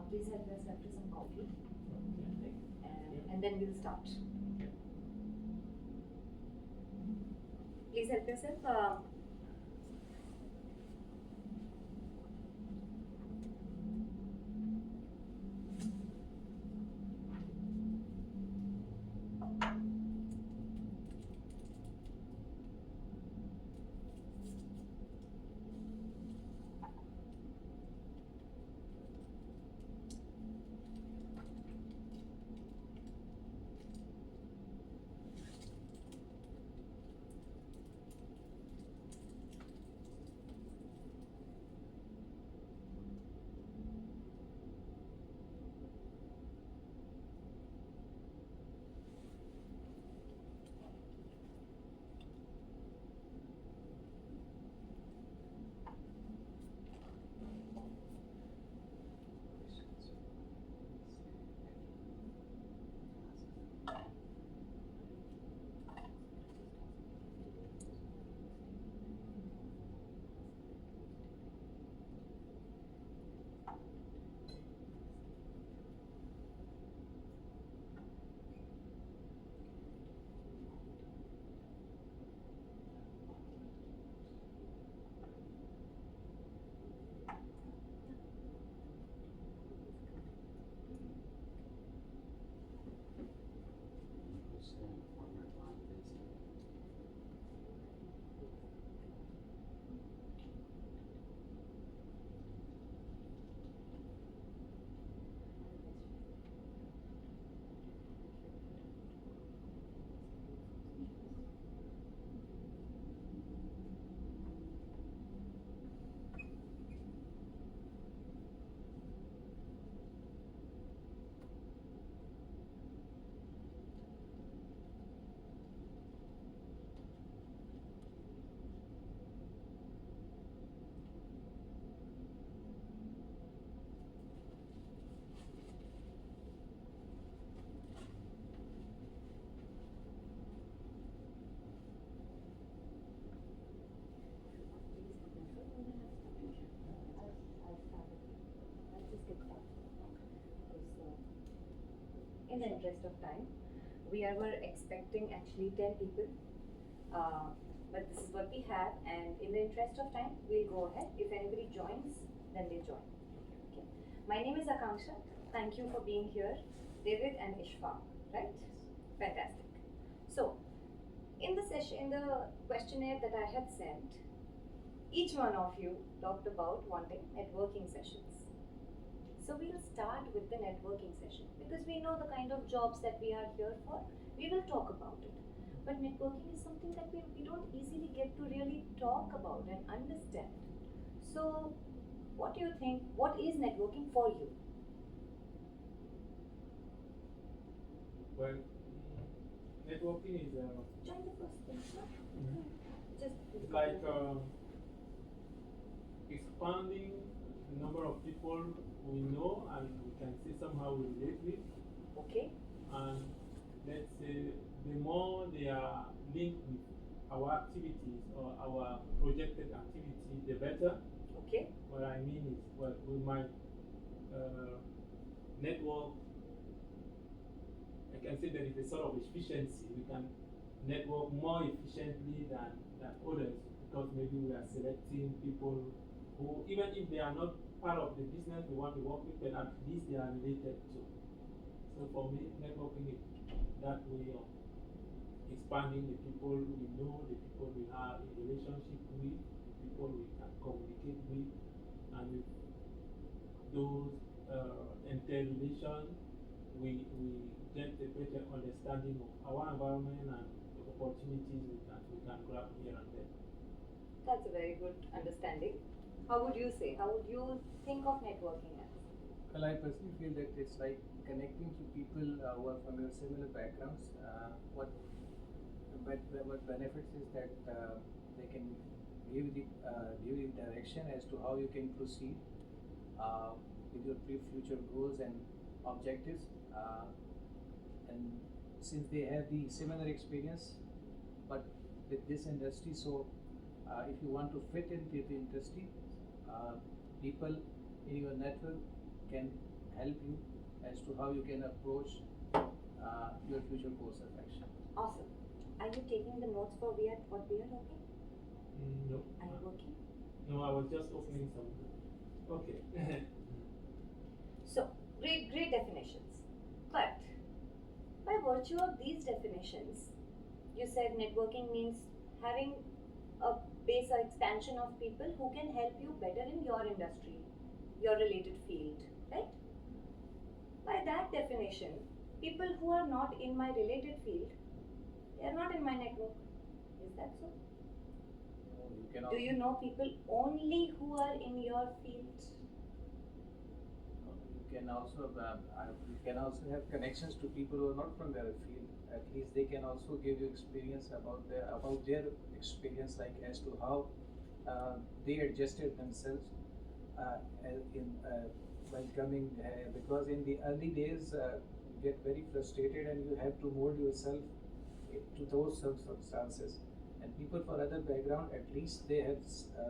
Please help yourself to some coffee, and then we'll start. Please help yourself. In the interest of time, we were expecting actually 10 people, but this is what we have, and in the interest of time, we'll go ahead. If anybody joins, then they join. Okay. My name is Akanksha. Thank you for being here, David and Ishfaq, right? Fantastic. So, in the session, in the questionnaire that I had sent, each one of you talked about wanting networking sessions. So we'll start with the networking session because we know the kind of jobs that we are here for. We will talk about it. But networking is something that we don't easily get to really talk about and understand. So what do you think? What is networking for you? Well, networking is Join the first thing. Just it's like expanding the number of people we know and we can see somehow we relate with. Okay. And let's say the more they are linked with our activities or our projected activity, the better. Okay. What I mean is, well, we might network. I can say there is a sort of efficiency. We can network more efficiently than others because maybe we are selecting people who, even if they are not part of the business we want to work with, but at least they are related to. So for me, networking is that way of expanding the people we know, the people we have a relationship with, the people we can communicate with, and with those interrelations, we get a better understanding of our environment and the opportunities that we can grab here and there. That's a very good understanding. How would you say? How would you think of networking as? Well, I personally feel that it's like connecting to people who are from your similar backgrounds. What benefits is that they can give you direction as to how you can proceed with your future goals and objectives. And since they have the similar experience, but with this industry, so if you want to fit into the industry, people in your network can help you as to how you can approach your future course of action. Awesome. Are you taking the notes for what we are talking? No. Are you working? No, I was just opening some. Okay. So, great definitions. But by virtue of these definitions, you said networking means having a base or expansion of people who can help you better in your industry, your related field, right? By that definition, people who are not in my related field, they are not in my network. Is that so? You can Do you know people only who are in your field? You can also have connections to people who are not from their field. At least they can also give you experience about their experience, like as to how they adjusted themselves while coming. Because in the early days, you get very frustrated and you have to mold yourself to those circumstances. And people for other background, at least they have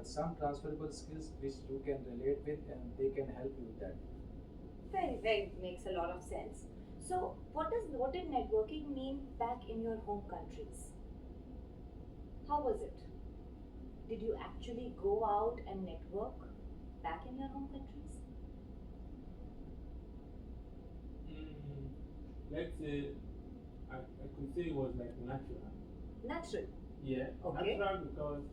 some transferable skills which you can relate with, and they can help you with that. Very makes a lot of sense. So, what did networking mean back in your home countries? How was it? Did you actually go out and network back in your home countries? Let's say, I could say it was like natural. Natural. Yeah, Okay. natural because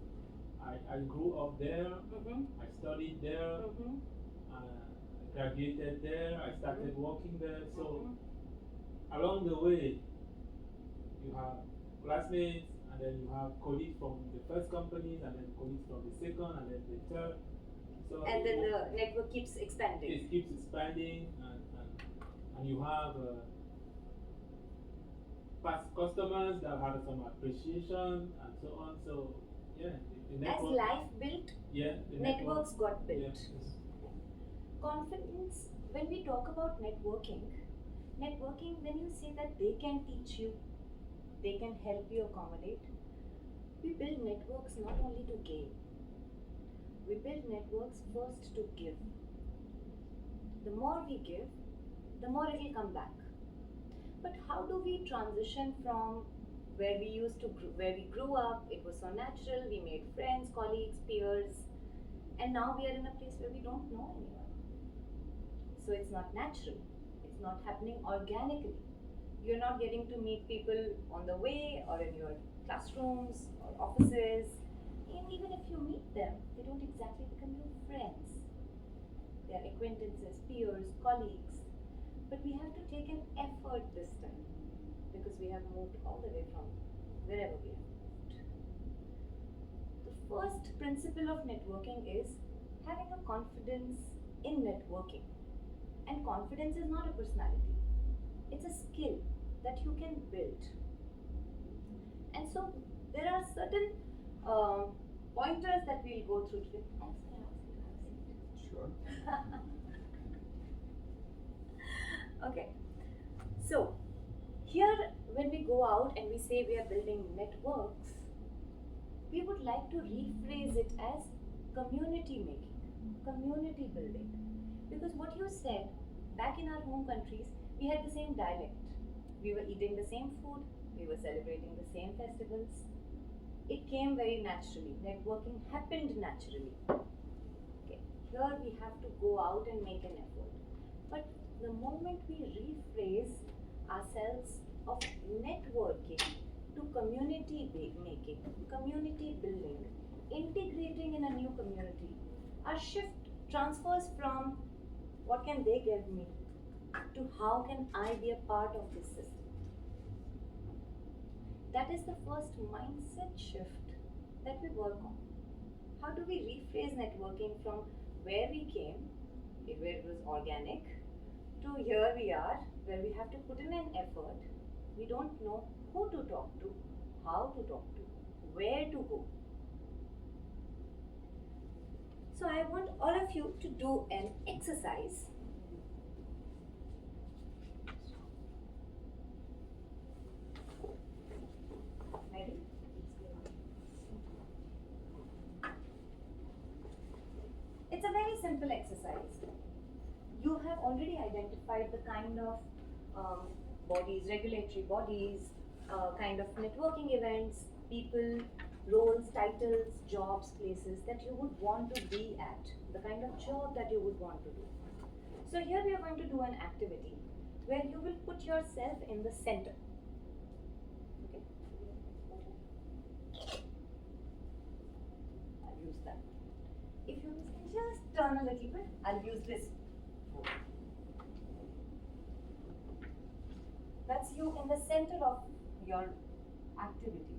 I grew up there, Mm-hmm. I studied there, Mm-hmm. I graduated there, I started working there. So Mm-hmm. along the way, you have classmates, and then you have colleagues from the first companies, and then colleagues from the second, and then the third. So And then the network keeps expanding. it keeps expanding, and you have past customers that have some appreciation and so on. So, yeah, the As network. life built, Yeah, the networks got built. Yes. Confidence, when we talk about networking, when you say that they can teach you, they can help you accommodate, we build networks not only to gain, we build networks first to give. The more we give, the more it will come back. But how do we transition from where we grew up, it was so natural, we made friends, colleagues, peers, and now we are in a place where we don't know anyone. So it's not natural, it's not happening organically. You're not getting to meet people on the way or in your classrooms or offices. And even if you meet them, they don't exactly become your friends. They are acquaintances, peers, colleagues. But we have to take an effort this time because we have moved all the way from wherever we have moved. The first principle of networking is having a confidence in networking. And confidence is not a personality, it's a skill that you can build. And so there are certain pointers that we'll go through today. Sure. Okay, so here when we go out and we say we are building networks, we would like to rephrase it as community making, community building. Because what you said, back in our home countries, we had the same dialect. We were eating the same food, we were celebrating the same festivals. It came very naturally. Networking happened naturally. Okay. Here we have to go out and make an effort. But the moment we rephrase ourselves of networking to community making, community building, integrating in a new community, our shift transfers from what can they give me to how can I be a part of this system. That is the first mindset shift that we work on. How do we rephrase networking from where we came, where it was organic, to here we are, where we have to put in an effort. We don't know who to talk to, how to talk to, where to go. So I want all of you to do an exercise. Ready? It's a very simple exercise. You you have already identified the kind of bodies, regulatory bodies, kind of networking events, people, roles, titles, jobs, places that you would want to be at, the kind of job that you would want to do. So here we are going to do an activity where you will put yourself in the center. Okay? I'll use that. If you can just turn a little bit, I'll use this. That's you in the center of your activity.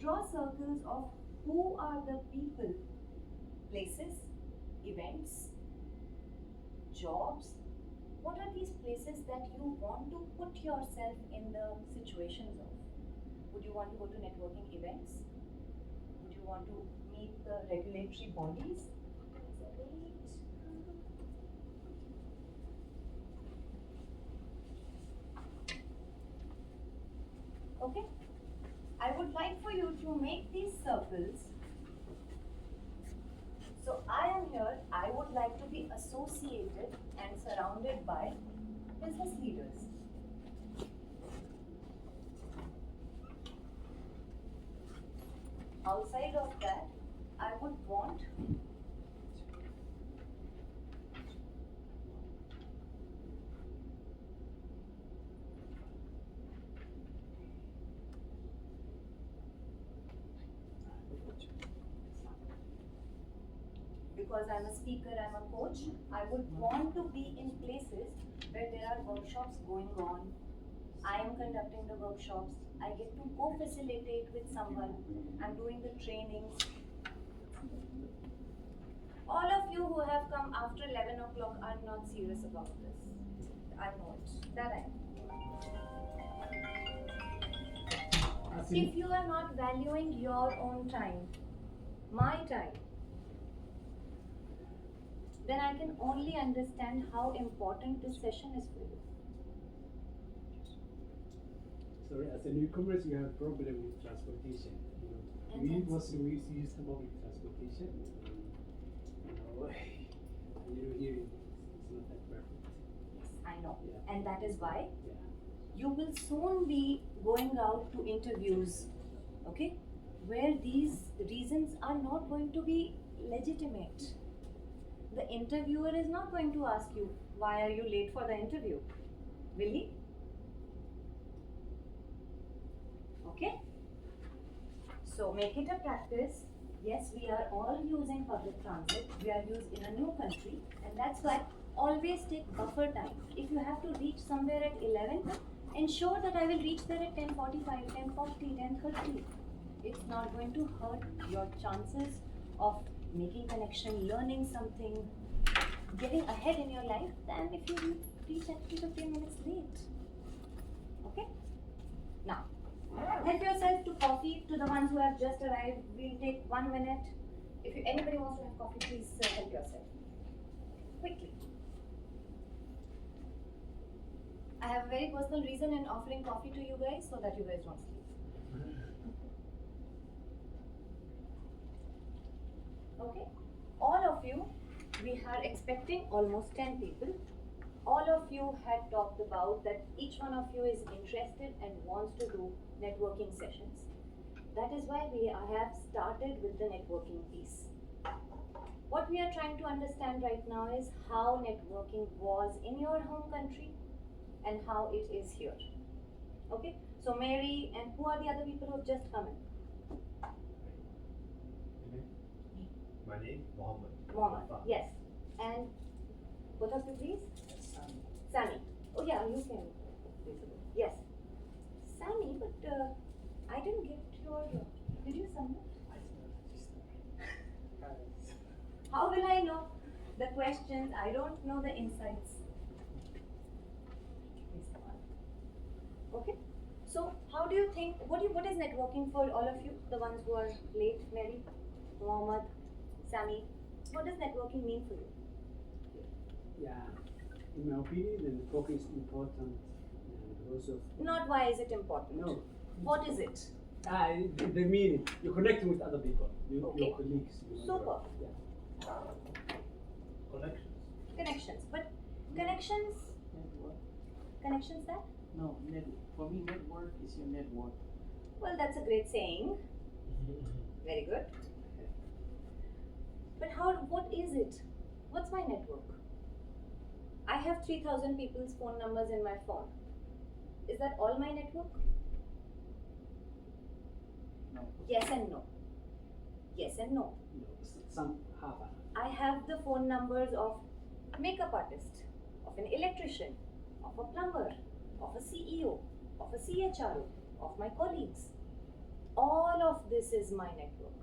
Draw circles of who are the people, places, events, jobs. What are these places that you want to put yourself in the situations of? Would you want to go to networking events? Would you want to meet the regulatory bodies? Okay? I would like for you to make these circles. So I am here, I would like to be associated and surrounded by business leaders. Outside of that, I would want because I'm a speaker, I'm a coach, I would want to be in places where there are workshops going on. I am conducting the workshops, I get to co-facilitate with someone, I'm doing the trainings. All of you who have come after 11 o'clock are not serious about this. I know it, that I know. If you are not valuing your own time, my time, then I can only understand how important this session is for you. Sorry, as a newcomer, you have a problem with transportation. We mostly use the public transportation. Here it's not that perfect. Yes, I know. Yeah. And that is why Yeah. you will soon be going out to interviews, okay, where these reasons are not going to be legitimate. The interviewer is not going to ask you, why are you late for the interview? Will he? Okay? So make it a practice. Yes, we are all using public transit. We are used in a new country, and that's why always take buffer time. If you have to reach somewhere at 11, ensure that I will reach there at 10:45, 10:40, 10:30. It's not going to hurt your chances of making connection, learning something, getting ahead in your life than if you reach at 15 minutes late. Okay? Now, help yourself to coffee. To the ones who have just arrived, we'll take 1 minute. If anybody wants to have coffee, please help yourself. Quickly. I have a very personal reason in offering coffee to you guys so that you guys don't sleep. Okay? All of you, we are expecting almost 10 people. All of you had talked about that each one of you is interested and wants to do networking sessions. That is why we have started with the networking piece. What we are trying to understand right now is how networking was in your home country and how it is here. Okay? So Mary, and who are the other people who have just come in? My name, Mohammed. Mohammed, yes. And both of you please? Sammy. Oh yeah, you can. Yes. Sammy, but I didn't get your, did you submit? How will I know the questions? I don't know the insights. Okay. So how do you think, what is networking for all of you? The ones who are late, Mary, Mohammed, Sammy. What does networking mean for you? Yeah, in my opinion, the networking is important because of. Not why is it important? No. What is it? The meaning. You're connecting with other people, Okay. your colleagues. Super. Yeah. Connections. Connections. But connections, Network? that? No, for me, network is your network. Well, that's a great saying. Very good. But what is it? What's my network? I have 3,000 people's phone numbers in my phone. Is that all my network? No. Yes and no. Yes and no. Some have I have the phone numbers of a makeup artist, of an electrician, of a plumber, of a CEO, of a CHRO, of my colleagues. All of this is my network.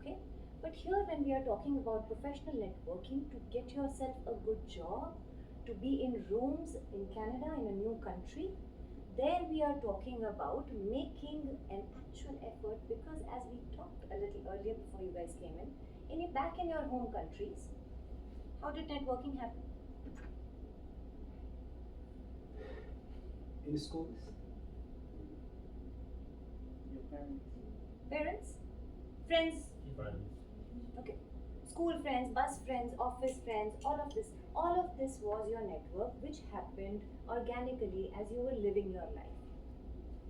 Okay? But here, when we are talking about professional networking to get yourself a good job, to be in rooms in Canada, in a new country, there we are talking about making an actual effort, because as we talked a little earlier before you guys came back in your home countries, how did networking happen? in schools. Your parents. Parents, friends, Friends. okay, school friends, bus friends, office friends, all of this was your network, which happened organically as you were living your life.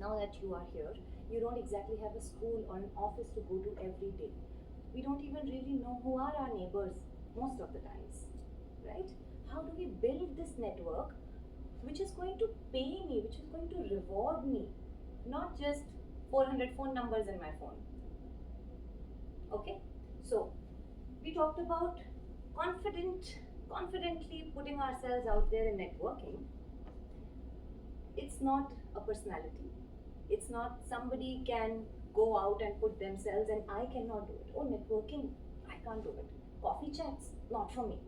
Now that you are here, you don't exactly have a school or an office to go to every day. We don't even really know who are our neighbors most of the times, right? How do we build this network which is going to pay me, which is going to reward me, not just 400 phone numbers in my phone? Okay, so we talked about confidently putting ourselves out there in networking. It's not a personality. It's not somebody can go out and put themselves and I cannot do it. Oh, networking, I can't do it. Coffee chats, not for me.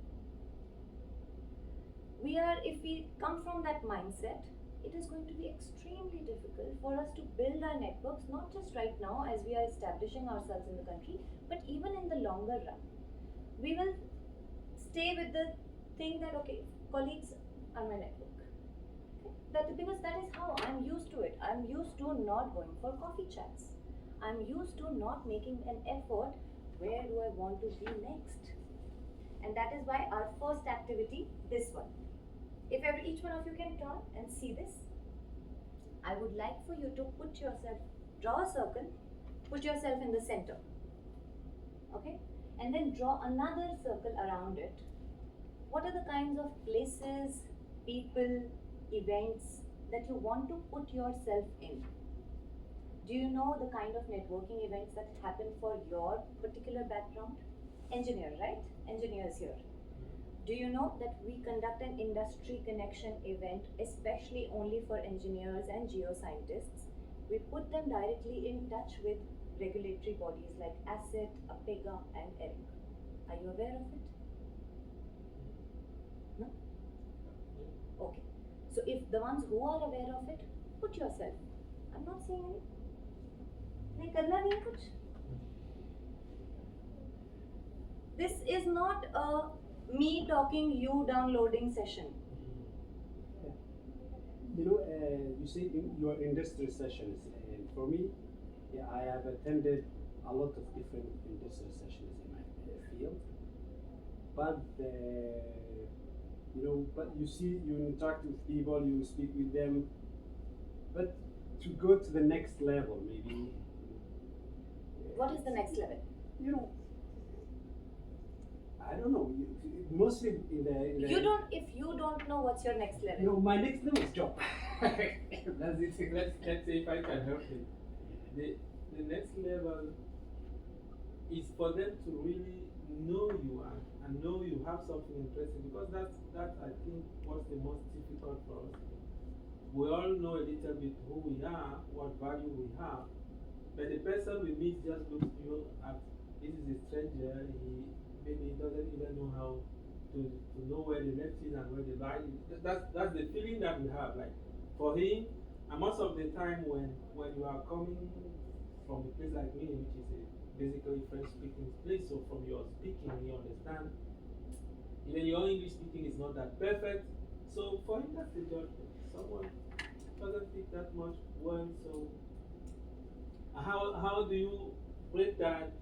If we come from that mindset, it is going to be extremely difficult for us to build our networks, not just right now as we are establishing ourselves in the country, but even in the longer run. We will stay with the thing that, okay, colleagues are my network. Okay? Because that is how I'm used to it. I'm used to not going for coffee chats. I'm used to not making an effort. Where do I want to be next? And that is why our first activity, this one. If each one of you can turn and see this, I would like for you to draw a circle, put yourself in the center. Okay? And then draw another circle around it. What are the kinds of places, people, events that you want to put yourself in? Do you know the kind of networking events that happen for your particular background? Engineer, right? Engineers here. Do you know that we conduct an industry connection event especially only for engineers and geoscientists? We put them directly in touch with regulatory bodies like ASSET, APEGA and ERIC. Are you aware of it? No? Okay. So if the ones who are aware of it, put yourself. I'm not saying anything. नहीं करना नहीं है कुछ. This is not a me talking, you downloading session. You know, you see in your industry sessions, and for me, yeah, I have attended a lot of different industry sessions in my field. But but you see, you interact with people, you speak with them. But to go to the next level, maybe. What is the next level? You know, I don't know. Mostly in the. If you don't know what's your next level. No, my next level is job. That's the thing. Let's say if I can help you. The next level is for them to really know you and know you have something interesting, because that's I think what's the most difficult for us. We all know a little bit who we are, what value we have, but the person we meet just looks to you as this is a stranger. Maybe he doesn't even know how to know where the left is and where the right is. That's the feeling that we have. Like for him, and most of the time when you are coming from a place like me, which is basically French speaking place, so from your speaking, you understand. Even your English speaking is not that perfect. So for him, that's the judgment. Someone doesn't speak that much well, so how do you break that?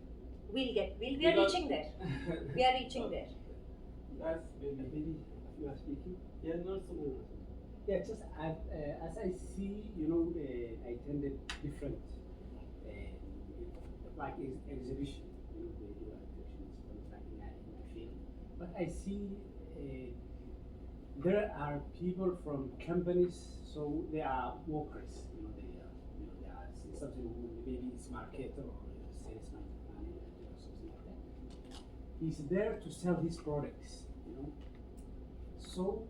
We are reaching there. We are reaching there. That's maybe. Maybe you are speaking. Yeah, not so. No, no. Yeah, just as I see, I attended different, like exhibition, they do exhibitions like in the field. But I see there are people from companies, so they are workers, they are something who maybe it's marketer or salesman, manager or something like that. He's there to sell his products. So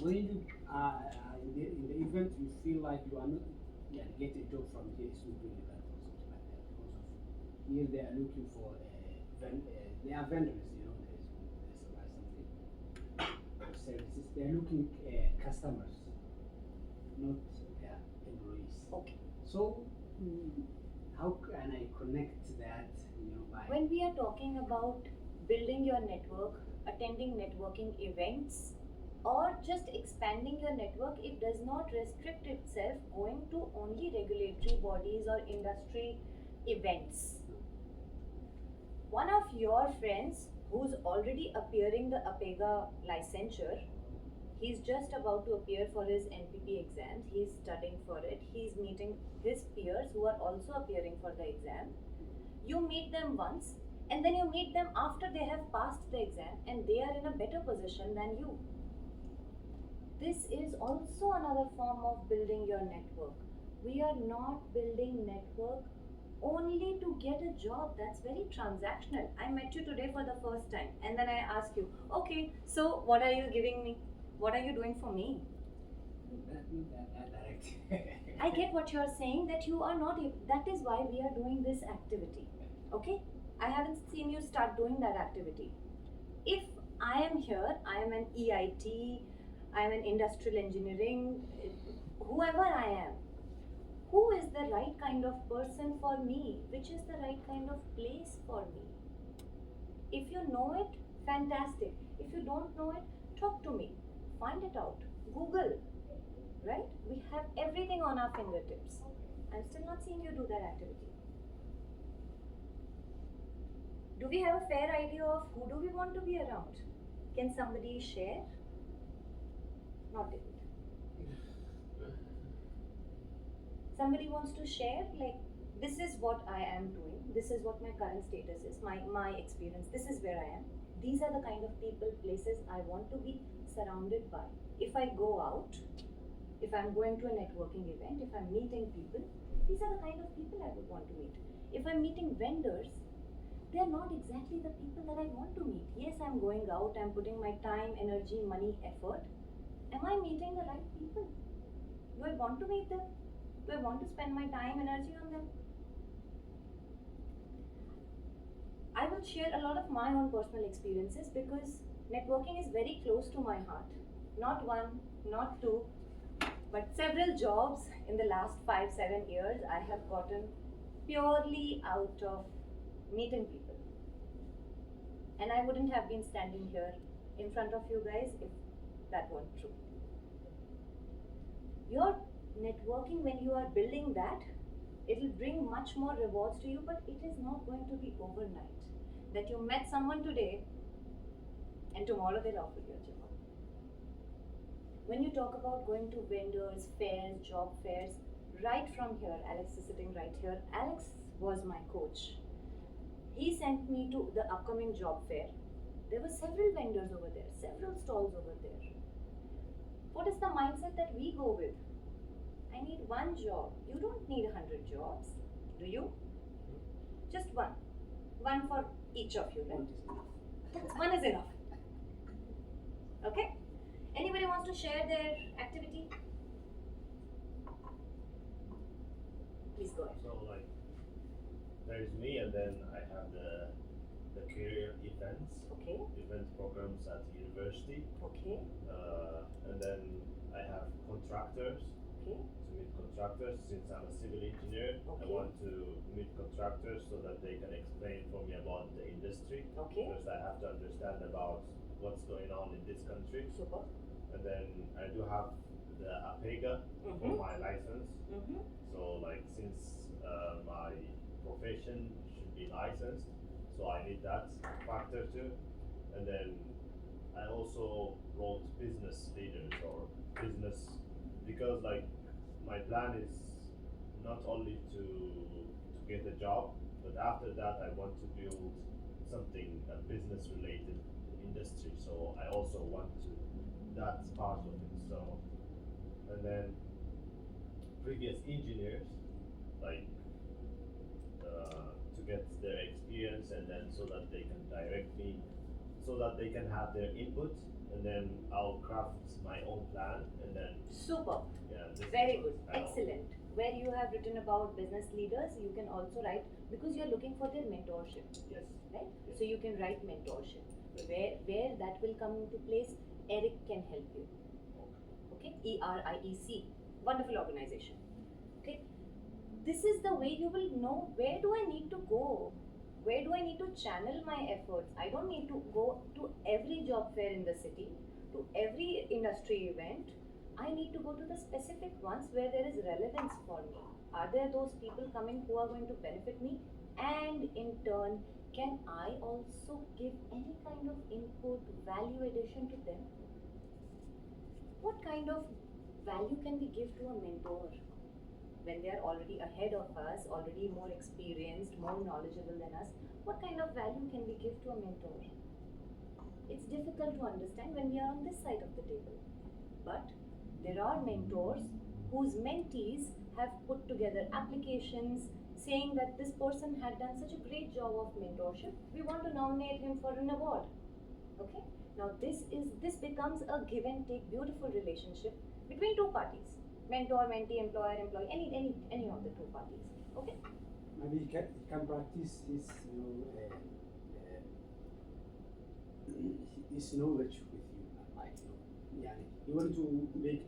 when you are in the event, you feel like you are not, get a job from here is not really bad or something like that. Because of here they are looking for they are vendors, they supply something or services. They are looking customers, not employees. Okay. So how can I connect that? By When we are talking about building your network, attending networking events, or just expanding your network, it does not restrict itself going to only regulatory bodies or industry events. One of your friends who's already appearing the APEGA licensure, he's just about to appear for his NPP exams, he's studying for it, he's meeting his peers who are also appearing for the exam. You meet them once and then you meet them after they have passed the exam and they are in a better position than you. This is also another form of building your network. We are not building network only to get a job. That's very transactional. I met you today for the first time and then I ask you, okay, so what are you giving me? What are you doing for me? that direct. I get what you're saying, that you are not, that is why we are doing this activity. Okay? I haven't seen you start doing that activity. If I am here, I am an EIT, I am an industrial engineering, whoever I am, who is the right kind of person for me? Which is the right kind of place for me? If you know it, fantastic. If you don't know it, talk to me. Find it out. Google. Right? We have everything on our fingertips. I'm still not seeing you do that activity. Do we have a fair idea of who do we want to be around? Can somebody share? Not David. Somebody wants to share, like, this is what I am doing, this is what my current status is, my experience, this is where I am. These are the kind of people, places I want to be surrounded by. If I go out, if I'm going to a networking event, if I'm meeting people, these are the kind of people I would want to meet. If I'm meeting vendors, they are not exactly the people that I want to meet. Yes, I'm going out, I'm putting my time, energy, money, effort. Am I meeting the right people? Do I want to meet them? Do I want to spend my time, energy on them? I will share a lot of my own personal experiences because networking is very close to my heart. Not one, not two, but several jobs in the last 5-7 years I have gotten purely out of meeting people. And I wouldn't have been standing here in front of you guys if that weren't true. Your networking, when you are building that, it will bring much more rewards to you, but it is not going to be overnight. That you met someone today and tomorrow they'll offer you a job. When you talk about going to vendors, fairs, job fairs, right from here, Alex is sitting right here. Alex was my coach. He sent me to the upcoming job fair. There were several vendors over there, several stalls over there. What is the mindset that we go with? I need one job. You don't need 100 jobs, do you? Just one. One for each of you, right? One is enough. Okay? Anybody wants to share their activity? Please go ahead. So like, there is me, and then I have the career events, Okay. event programs at university, Okay. and then I have contractors. Okay. To meet contractors, since I'm a civil engineer, I Okay. want to meet contractors so that they can explain for me about the industry. Okay. Because I have to understand about what's going on in this country. Super. And then I do have the APEGA for Mhm. my license. Mm-hmm. So like, since my profession should be licensed, so I need that factor too. And then I also wrote business leaders or business because like my plan is not only to get a job, but after that I want to build something a business related industry. So I also want to that's part of it. So and then previous engineers like to get their experience and then so that they can direct me so that they can have their input and then I'll craft my own plan and then Super. yeah this Very is good. what I'll- Excellent. Where you have written about business leaders, you can also write because you're looking for their mentorship, yes right? Yes. So you can write mentorship. Where that will come into place, Eric can help you. Okay? ERIEC. Wonderful organization. Okay? This is the way you will know where do I need to go? Where do I need to channel my efforts? I don't need to go to every job fair in the city, to every industry event. I need to go to the specific ones where there is relevance for me. Are there those people coming who are going to benefit me? And in turn, can I also give any kind of input, value addition to them? What kind of value can we give to a mentor when they are already ahead of us, already more experienced, more knowledgeable than us? What kind of value can we give to a mentor? It's difficult to understand when we are on this side of the table. But there are mentors whose mentees have put together applications saying that this person had done such a great job of mentorship, we want to nominate him for an award. Okay? Now this becomes a give and take beautiful relationship between two parties. Mentor, mentee, employer, employee, any of the two parties. Okay? Maybe he can practice his his knowledge with you, like yeah. You want to make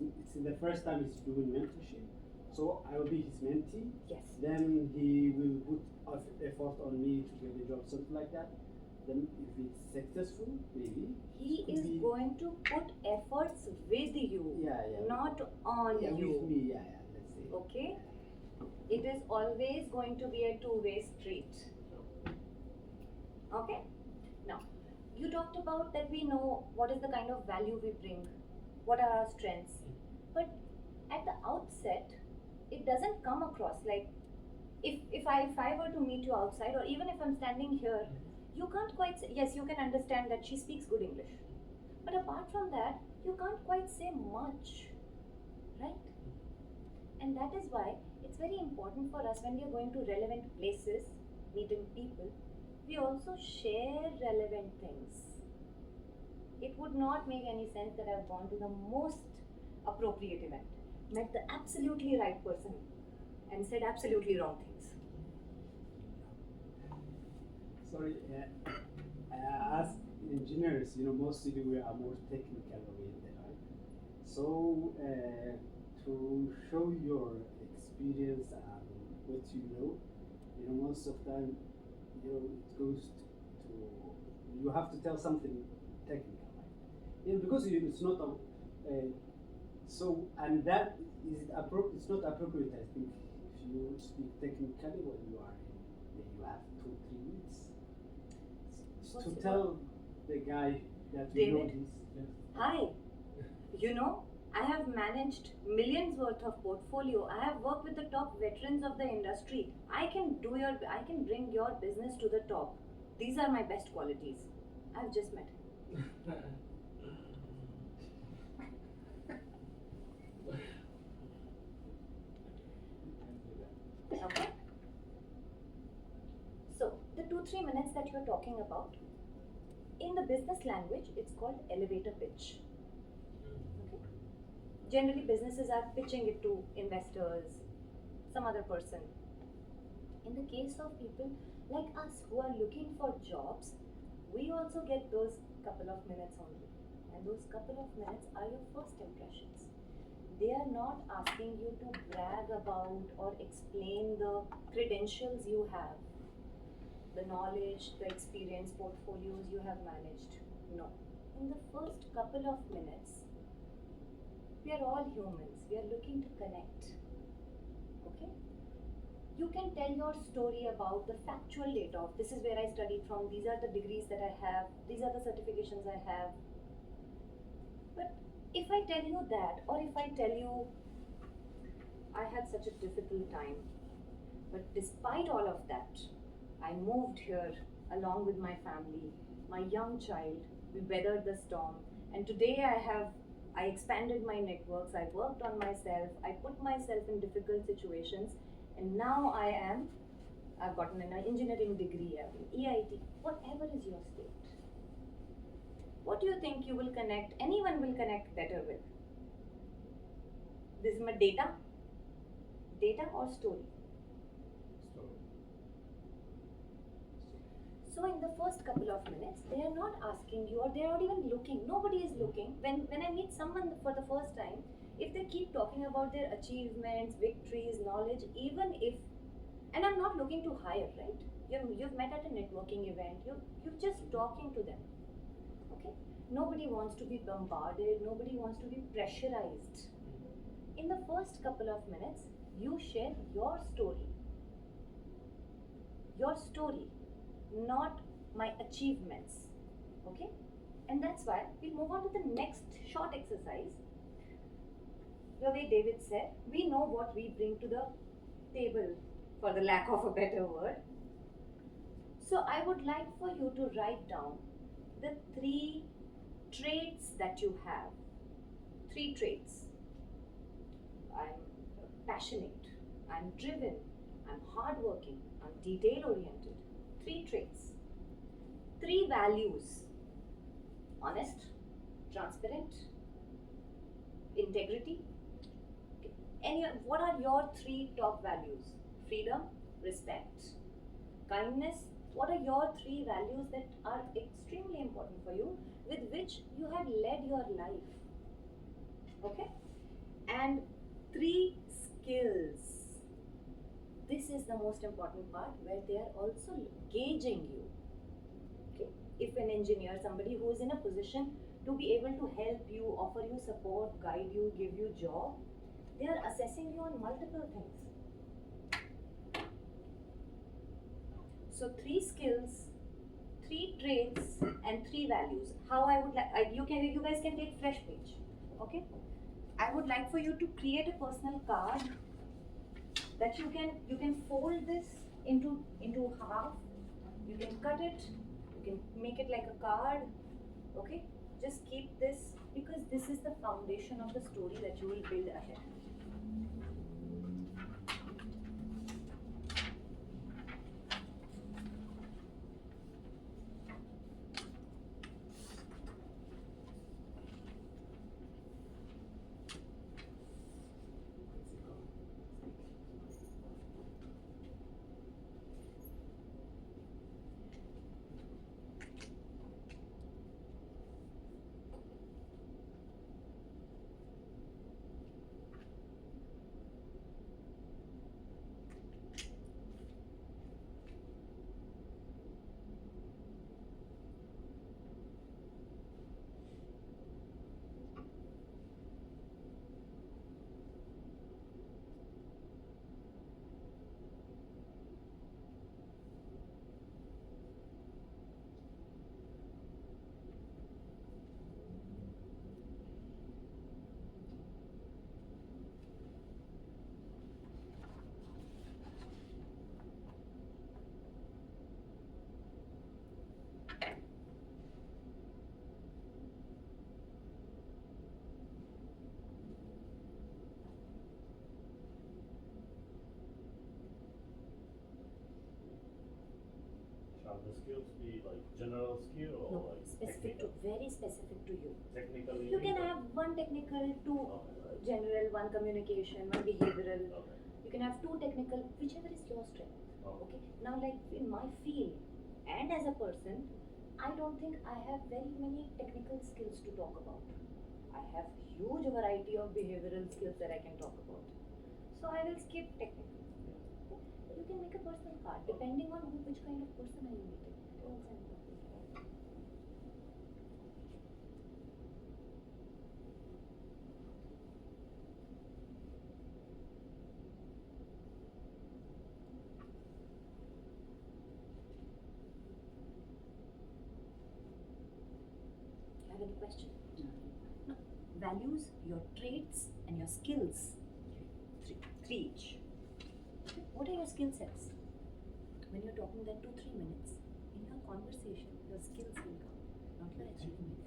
it's the first time he's doing mentorship, so I will be his mentee. Yes. Then he will put effort on me to get the job, something like that. Then if it's successful, maybe He could is be- going to put efforts with you, yeah. not on yeah, you. with me, yeah, let's say. Okay? It is always going to be a two-way street. Okay? Now, you talked about that we know what is the kind of value we bring, what are our strengths. But at the outset, it doesn't come across like if I were to meet you outside or even if I'm standing here, you can't quite say, yes, you can understand that she speaks good English. But apart from that, you can't quite say much, right? And that is why it's very important for us when we are going to relevant places, meeting people, we also share relevant things. It would not make any sense that I've gone to the most appropriate event, met the absolutely right person, and said absolutely wrong things. Sorry, as engineers, mostly we are more technical oriented, right? So, to show your experience and what you know, most of time, it goes to you have to tell something technical, right? Because it's not so, and that is it's not appropriate, I think, if you speak technically when you are when you have 2-3 minutes to tell the guy that you know David? this. Hi, I have managed millions worth of portfolio. I have worked with the top veterans of the industry. I can bring your business to the top. These are my best qualities. I've just met him. Okay? So, the 2-3 minutes that you're talking about, in the business language, it's called elevator pitch. Okay? Generally, businesses are pitching it to investors, some other person. In the case of people like us who are looking for jobs, we also get those couple of minutes only. And those couple of minutes are your first impressions. They are not asking you to brag about or explain the credentials you have, the knowledge, the experience, portfolios you have managed. No. In the first couple of minutes, we are all humans. We are looking to connect. Okay? You can tell your story about the factual data of this is where I studied from, these are the degrees that I have, these are the certifications I have. But if I tell you that, or if I tell you I had such a difficult time, but despite all of that, I moved here along with my family, my young child, we weathered the storm, and today I expanded my networks, I worked on myself, I put myself in difficult situations, and now I've gotten an engineering degree, I have an EIT, whatever is your state. What do you think you will connect, anyone will connect better with? This is my data or story? Story. So in the first couple of minutes, they are not asking you, or they are not even looking, nobody is looking. When I meet someone for the first time, if they keep talking about their achievements, victories, knowledge, even if, and I'm not looking to hire, right? You've met at a networking event, you're just talking to them, okay? Nobody wants to be bombarded, nobody wants to be pressurized. In the first couple of minutes, you share your story. Your story, not my achievements, okay? And that's why we'll move on to the next short exercise. The way David said, we know what we bring to the table, for the lack of a better word. So I would like for you to write down the 3 traits that you have. 3 traits. I'm passionate, I'm driven, I'm hardworking, I'm detail oriented. 3 traits. 3 values: honest, transparent, integrity. What are your 3 top values? Freedom, respect, kindness. What are your 3 values that are extremely important for you, with which you have led your life? Okay? And 3 skills. This is the most important part, where they are also gauging you. Okay? If an engineer, somebody who is in a position to be able to help you, offer you support, guide you, give you job, they are assessing you on multiple things. So 3 skills, 3 traits, and 3 values. How I would like, you guys can take fresh page, okay? I would like for you to create a personal card that you can fold this into half. You can cut it, you can make it like a card, okay? Just keep this, because this is the foundation of the story that you will build ahead. Shall the skills be like general skill or No, like specific to, technical? very specific to you. Technical. You can have 1 technical, 2 general, 1 communication, 1 behavioral. Okay. You can have 2 technical, whichever is your strength. Okay. Now, like in my field and as a person, I don't think I have very many technical skills to talk about. I have huge variety of behavioral skills that I can talk about. So I will skip technical. Okay. You can make a personal card depending on which kind of person are you meeting. traits and your skills. Three each. What are your skill sets? When you're talking that 2-3 minutes, in your conversation, your skills will come, not your achievements.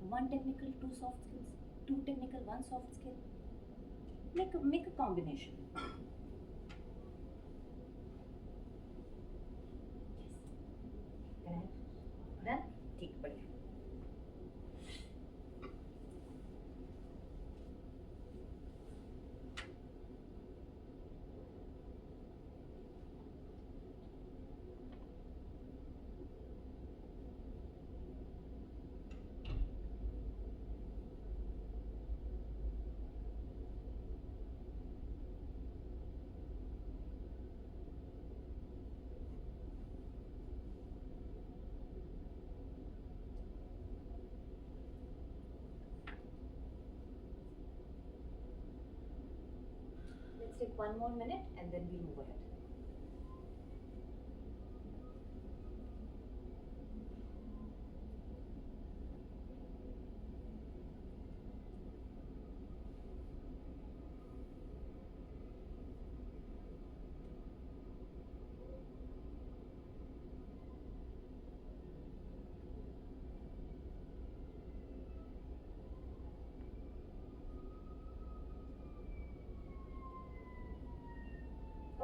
One technical, two soft skills. Two technical, one soft skill. Make a combination. Yes. Done? ठीक बढ़िया. Let's take one more minute and then we'll move ahead.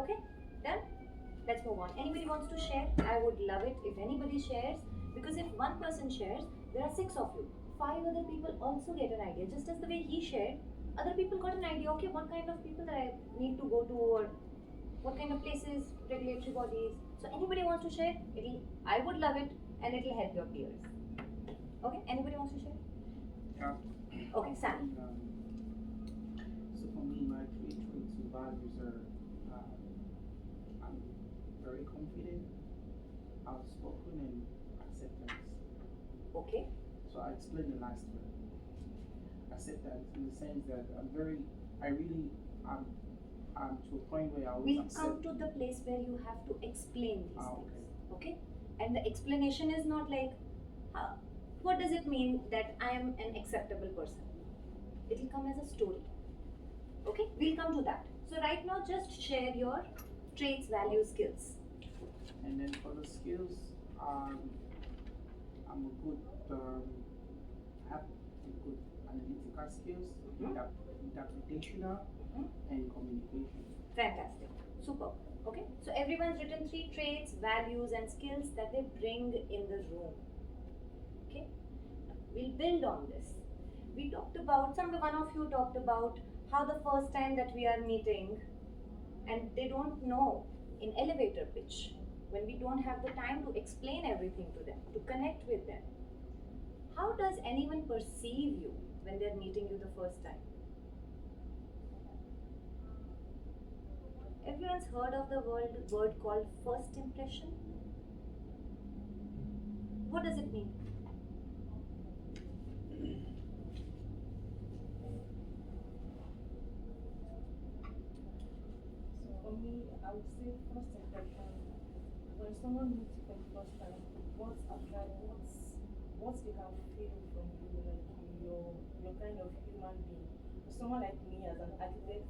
Okay, done? Let's move on. Anybody wants to share? I would love it if anybody shares, because if one person shares, there are 6 of you. 5 other people also get an idea. Just as the way he shared, other people got an idea, okay, what kind of people that I need to go to, or what kind of places, regulatory bodies. So anybody wants to share, I would love it, and it'll help your peers. Okay, anybody wants to share? Yeah. Okay, Sam. So for me, my 3 traits and values are I'm very confident, outspoken, and acceptance. Okay. So I explained the last one. Acceptance in the sense that I'm to a point where I always We'll accept. come to the place where you have to explain these Ah, things. Okay? And the explanation is not like, what does it mean that I am an acceptable person? It will come as a story. Okay? We'll come to that. So right now, just share your traits, values, skills. And then for the skills, I'm a good, have a good analytical skills, interpretational, and communication. Fantastic. Super. Okay? So everyone's written 3 traits, values, and skills that they bring in the room. Okay? Now, we'll build on this. We talked about, one of you talked about how the first time that we are meeting and they don't know in elevator pitch, when we don't have the time to explain everything to them, to connect with them. How does anyone perceive you when they're meeting you the first time? Everyone's heard of the word called first impression? What does it mean? So for me, I would say first impression. When someone meets you for the first time, what they can feel from you, like you're kind of human being. For someone like me as an architect,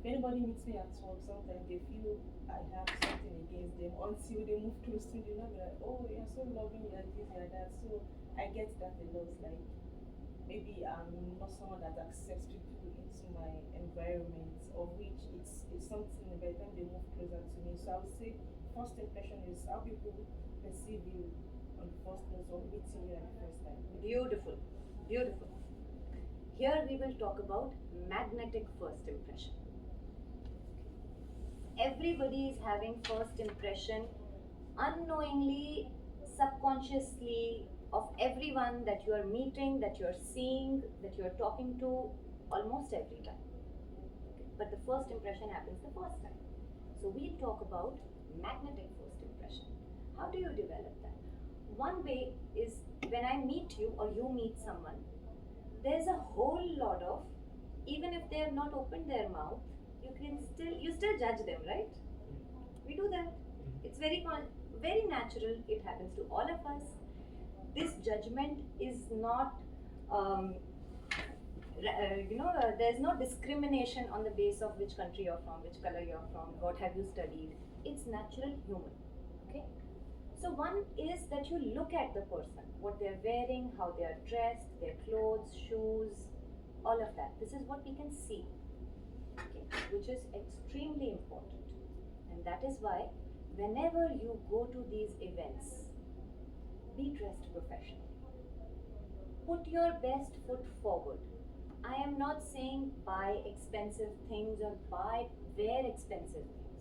if anybody meets me at work, sometimes they feel I have something against them until they move close to me. They'll not be like, oh, you're so loving, you're this, you're that. So I get that a lot. Like maybe I'm not someone that accepts people into my environment, of which it's something by the time they move closer to me. So I would say first impression is how people perceive you on the first place or meeting you at the first time. Beautiful. Beautiful. Here we will talk about magnetic first impression. Everybody is having first impression unknowingly, subconsciously, of everyone that you are meeting, that you are seeing, that you are talking to almost every time. Okay. But the first impression happens the first time. So we'll talk about magnetic first impression. How do you develop that? One way is when I meet you or you meet someone, there's a whole lot of, even if they have not opened their mouth, you still judge them, right? We do that. It's very natural. It happens to all of us. this judgment is not, there's no discrimination on the basis of which country you're from, which color you're from, what have you studied. It's natural human. Okay? So one is that you look at the person, what they're wearing, how they are dressed, their clothes, shoes, all of that. This is what we can see, okay, which is extremely important. And that is why whenever you go to these events, be dressed professionally. Put your best foot forward. I am not saying buy expensive things or wear expensive things.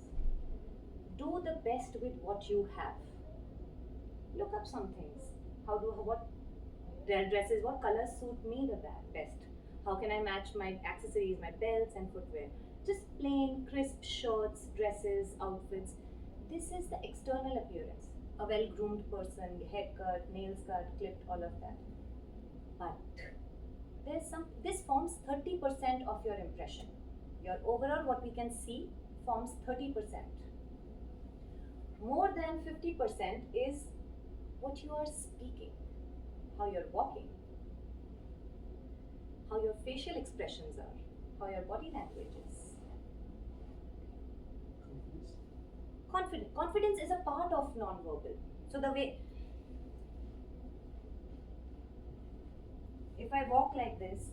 Do the best with what you have. Look up some things. What dresses, what colors suit me the best? How can I match my accessories, my belts and footwear? Just plain, crisp shirts, dresses, outfits. This is the external appearance. A well-groomed person, haircut, nails cut, clipped, all of that. But this forms 30% of your impression. Your overall, what we can see, forms 30%. More than 50% is what you are speaking, how you're walking, how your facial expressions are, how your body language is. Confidence is a part of non-verbal. So the way, if I walk like this,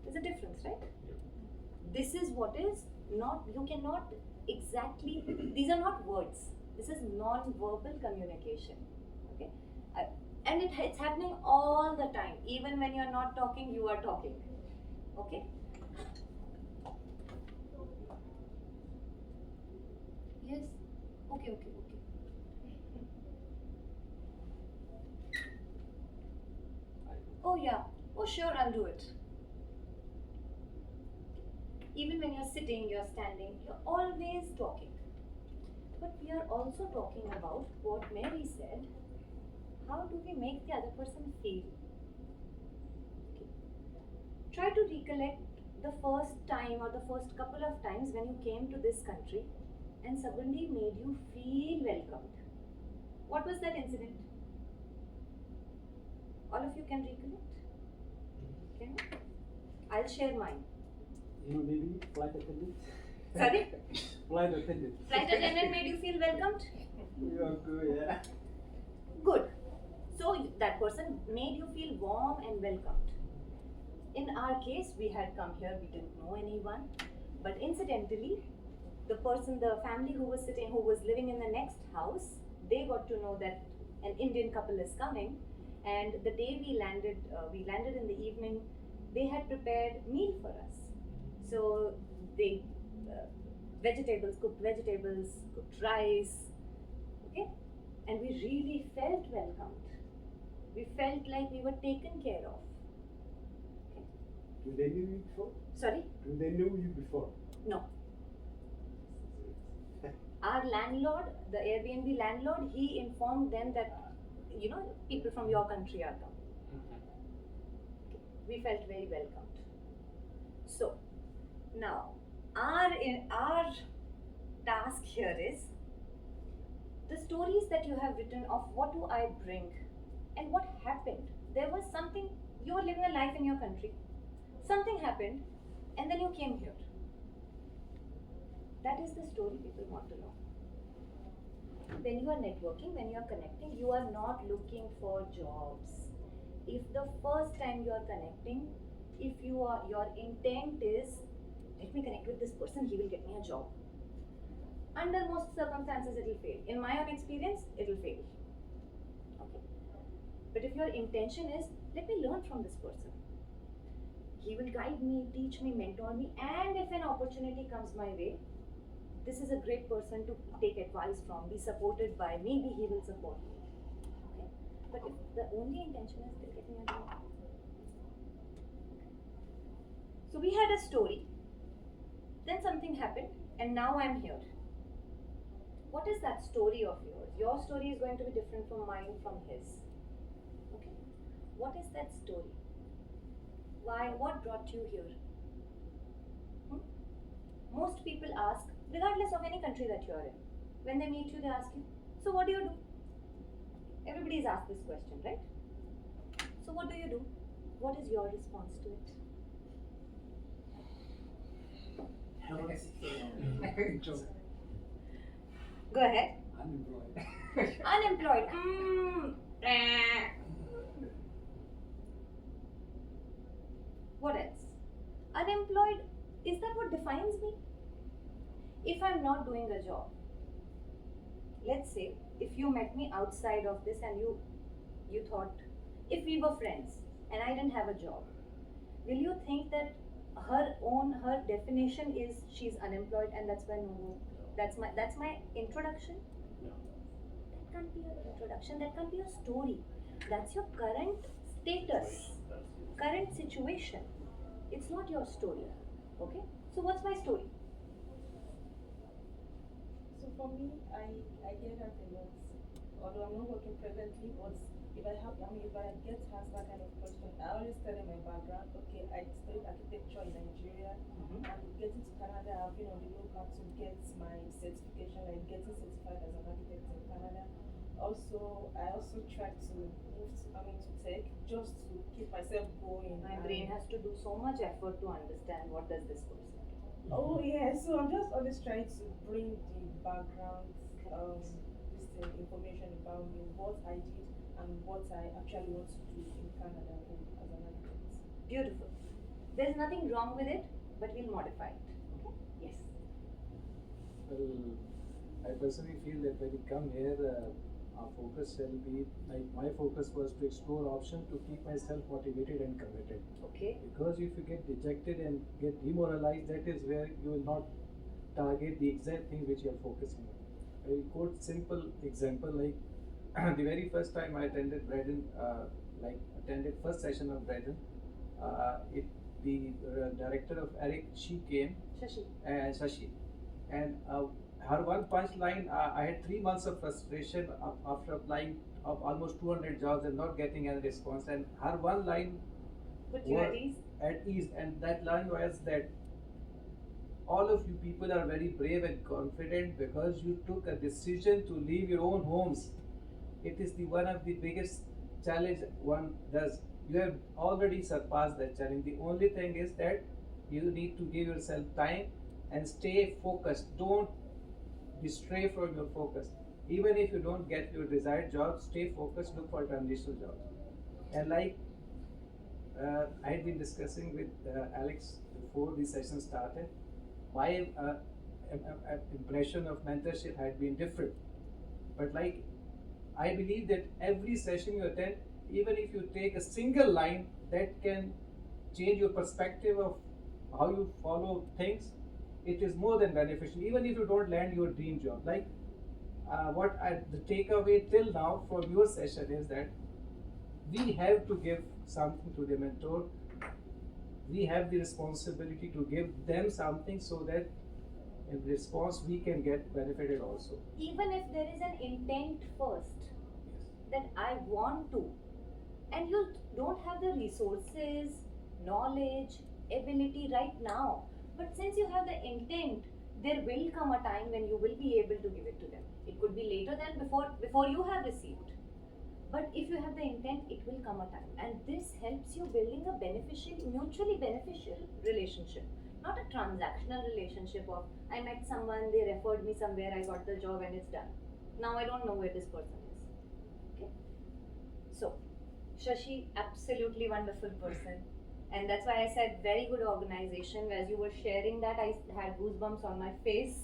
there's a difference, right? This is what is not, you cannot exactly, these are not words. This is non-verbal communication, okay? And it's happening all the time. Even when you're not talking, you are talking, okay? Yes, okay. Oh yeah, oh sure, I'll do it. Even when you're sitting, you're standing, you're always talking. But we are also talking about what Mary said. How do we make the other person feel? Okay. Try to recollect the first time or the first couple of times when you came to this country and suddenly made you feel welcomed. What was that incident? All of you can recollect? Can you? I'll share mine. Maybe flight attendant. Sorry? Flight attendant. Flight attendant made you feel welcomed? You are good, yeah. Good. So that person made you feel warm and welcomed. In our case, we had come here, we didn't know anyone, but incidentally, the family who was living in the next house, they got to know that an Indian couple is coming, and the day we landed in the evening, they had prepared meal for us. So they cooked vegetables, cooked rice, okay, and we really felt welcomed. We felt like we were taken care of. Okay. Do they know you before? Sorry? Do they know you before? No. Our landlord, the Airbnb landlord, he informed them that, people from your country are coming. Okay. We felt very welcomed. So, now, our task here is the stories that you have written of what do I bring and what happened. There was something, you were living a life in your country, something happened, and then you came here. That is the story people want to know. When you are networking, when you are connecting, you are not looking for jobs. If the first time you are connecting, your intent is, let me connect with this person, he will get me a job. Under most circumstances, it will fail. In my own experience, it will fail. Okay. But if your intention is, let me learn from this person. He will guide me, teach me, mentor me, and if an opportunity comes my way, this is a great person to take advice from, be supported by, maybe he will support me. Okay? But if the only intention is to get me a job. So we had a story, then something happened, and now I'm here. What is that story of yours? Your story is going to be different from mine, from his. Okay? What is that story? Why? What brought you here? Most people ask, regardless of any country that you are in, When they meet you, they ask you, so what do you do? Everybody's asked this question, right? So what do you do? What is your response to it? Go ahead. Unemployed. Unemployed. What else? Unemployed, is that what defines me? If I'm not doing a job, let's say if you met me outside of this and you thought, if we were friends and I didn't have a job, will you think that her definition is she's unemployed and that's why no, that's my introduction? No. That can't be your introduction, that can't be your story. That's your current status, current situation. It's not your story. Okay? So what's my story? So for me, I get that a lot. Although I'm not working presently, but if I get asked that kind of question, I always tell them my background. Okay, I studied architecture in Nigeria, and getting to Canada, I've been on the lookout to get my certification, like getting certified as an architect in Canada. Also, I also try to move to tech just to keep myself going. My brain has to do so much effort to understand what does this person do. Oh yeah, so I'm just always trying to bring the background, information about me, what I did, and what I actually want to do in Canada as an architect. Beautiful. There's nothing wrong with it, but we'll modify it. Okay? Yes. Well, I personally feel that when we come here, our focus shall be, like my focus was to explore options to keep myself motivated and committed. Okay. Because if you get dejected and get demoralized, that is where you will not target the exact thing which you are focusing on. I will quote simple example like the very first time I attended Braden, attended first session of Braden, the director of Eric, she came, Shashi, and her one punchline, I had 3 months of frustration after applying of almost 200 jobs and not getting any response, and her one line Put you at ease. at ease, and that line was that all of you people are very brave and confident because you took a decision to leave your own homes. It is the one of the biggest challenge one does. You have already surpassed that challenge. The only thing is that you need to give yourself time and stay focused. Don't stray from your focus. Even if you don't get your desired job, stay focused, look for transitional jobs. And like I had been discussing with Alex before the session started, my impression of mentorship had been different. But like, I believe that every session you attend, even if you take a single line, that can change your perspective of how you follow things. It is more than beneficial, even if you don't land your dream job. Like, the takeaway till now from your session is that we have to give something to the mentor. We have the responsibility to give them something so that in response we can get benefited also. Even if there is an intent first, that I want to, and you don't have the resources, knowledge, ability right now, but since you have the intent, there will come a time when you will be able to give it to them. It could be later than before you have received. But if you have the intent, it will come a time, and this helps you building a mutually beneficial relationship, not a transactional relationship of I met someone, they referred me somewhere, I got the job and it's done. Now I don't know where this person is. Okay. So, Shashi, absolutely wonderful person, and that's why I said very good organization. As you were sharing that, I had goosebumps on my face,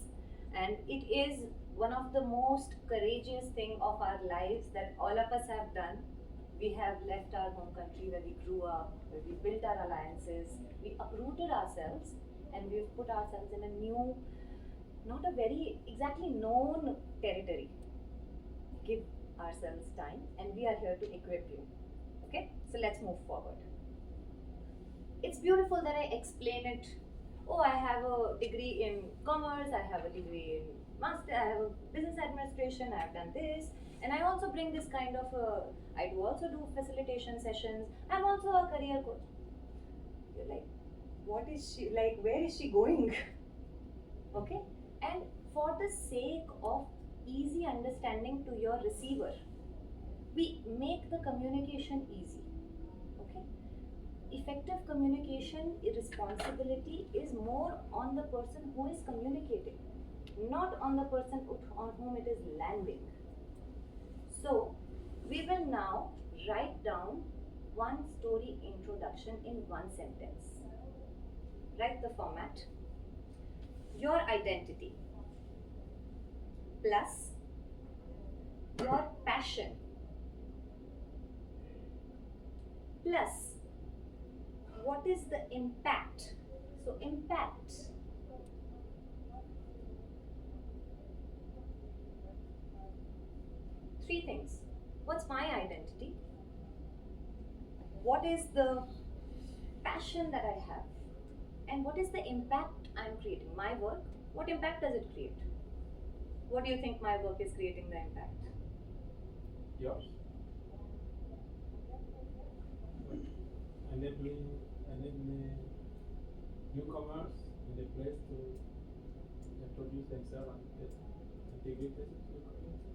and it is one of the most courageous thing of our lives that all of us have done. We have left our home country where we grew up, where we built our alliances, we uprooted ourselves, and we've put ourselves in a new, not a very exactly known territory. Give ourselves time, and we are here to equip you. Okay, so let's move forward. It's beautiful that I explain it. Oh, I have a degree in commerce, I have a degree in master, I have a business administration, I have done this, and I also bring this kind of I do also do facilitation sessions. I'm also a career coach. You're like, what is she like? Where is she going? Okay, and for the sake of easy understanding to your receiver. We make the communication easy. Okay? Effective communication responsibility is more on the person who is communicating, not on the person on whom it is landing. So, we will now write down one story introduction in one sentence. Write the format. Your identity plus your passion plus what is the impact. So, impact. Three things. What's my identity? What is the passion that I have? And what is the impact I'm creating? My work, what impact does it create? What do you think my work is creating the impact? Yours. Enabling newcomers in the place to introduce themselves and get integrated into the community.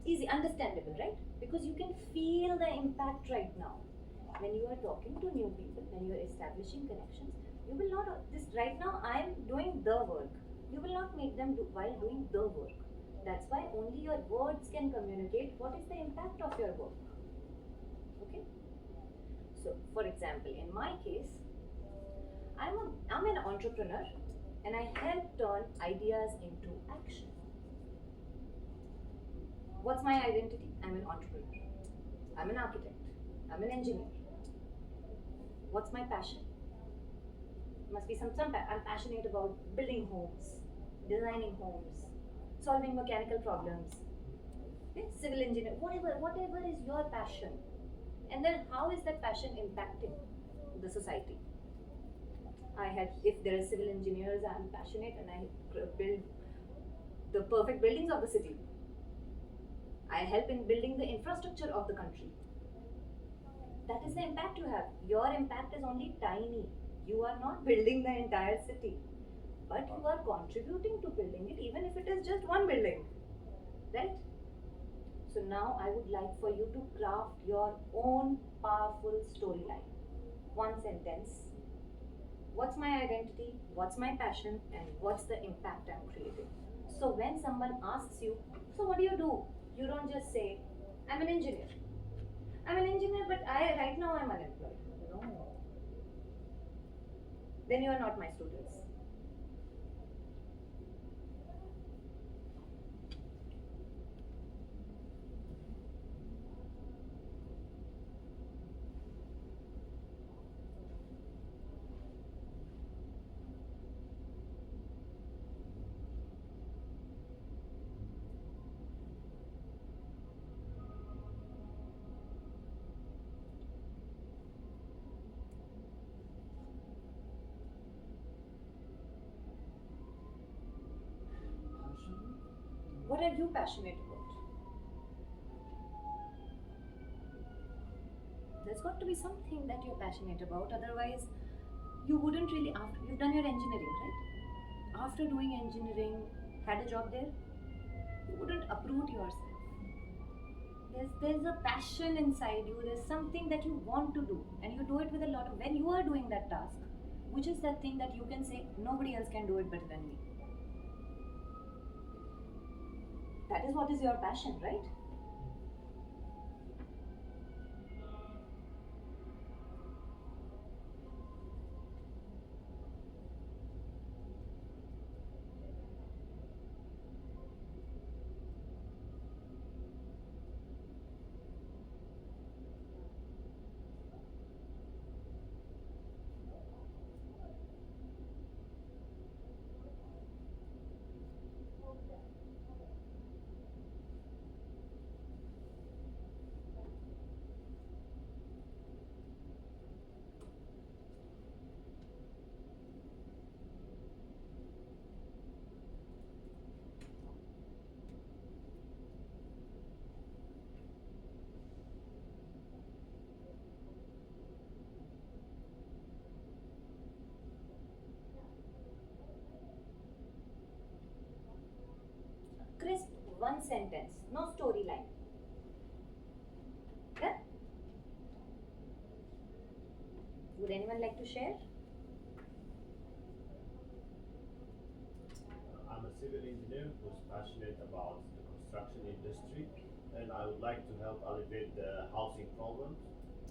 Easy, understandable, right? Because you can feel the impact right now. When you are talking to new people, when you are establishing connections, you will not, this right now I am doing the work. You will not make them do while doing the work. That's why only your words can communicate what is the impact of your work. Okay? So, for example, in my case, I'm an entrepreneur and I help turn ideas into action. What's my identity? I'm an entrepreneur. I'm an architect. I'm an engineer. What's my passion? Must be some I'm passionate about building homes, designing homes, solving mechanical problems, okay? Civil engineer, whatever is your passion. And then how is that passion impacting the society? If there are civil engineers, I'm passionate and I build the perfect buildings of the city. I help in building the infrastructure of the country. That is the impact you have. Your impact is only tiny. You are not building the entire city, but you are contributing to building it, even if it is just one building, right? So now I would like for you to craft your own powerful storyline. One sentence. What's my identity? What's my passion? And what's the impact I'm creating? So when someone asks you, so what do? You don't just say, I'm an engineer. I'm an engineer, but right now I'm unemployed. No. Then you are not my students. What are you passionate about? There's got to be something that you're passionate about, otherwise you wouldn't really, after you've done your engineering, right? After doing engineering, had a job there, you wouldn't uproot yourself. There's a passion inside you, there's something that you want to do, and you do it with a lot of, when you are doing that task, which is that thing that you can say, nobody else can do it better than me. That is what is your passion, right? sentence, no storyline. Done? Would anyone like to share? I'm a civil engineer who's passionate about the construction industry, and I would like to help alleviate the housing problems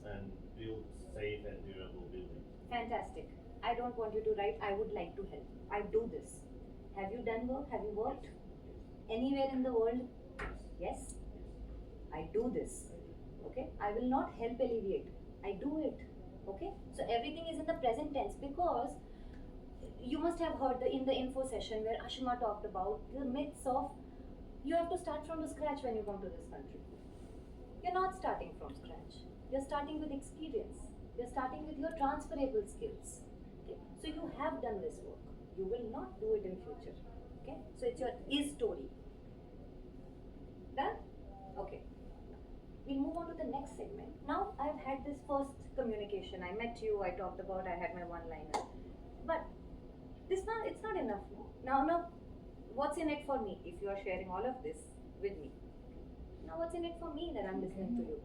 and build safe and durable buildings. Fantastic. I don't want you to write, I would like to help. I do this. Have you done work? Have you worked anywhere in the world? Yes? I do this. Okay? I will not help alleviate. I do it. Okay? So everything is in the present tense because you must have heard in the info session where Ashima talked about the myths of you have to start from the scratch when you come to this country. You're not starting from scratch. You're starting with experience. You're starting with your transferable skills. Okay? So you have done this work. You will not do it in future. Okay? So it's your is story. Done? Okay. We'll move on to the next segment. Now I've had this first communication. I met you, I talked about, I had my one-liner. But it's not enough. Now, what's in it for me if you are sharing all of this with me? Now what's in it for me that I'm listening to you?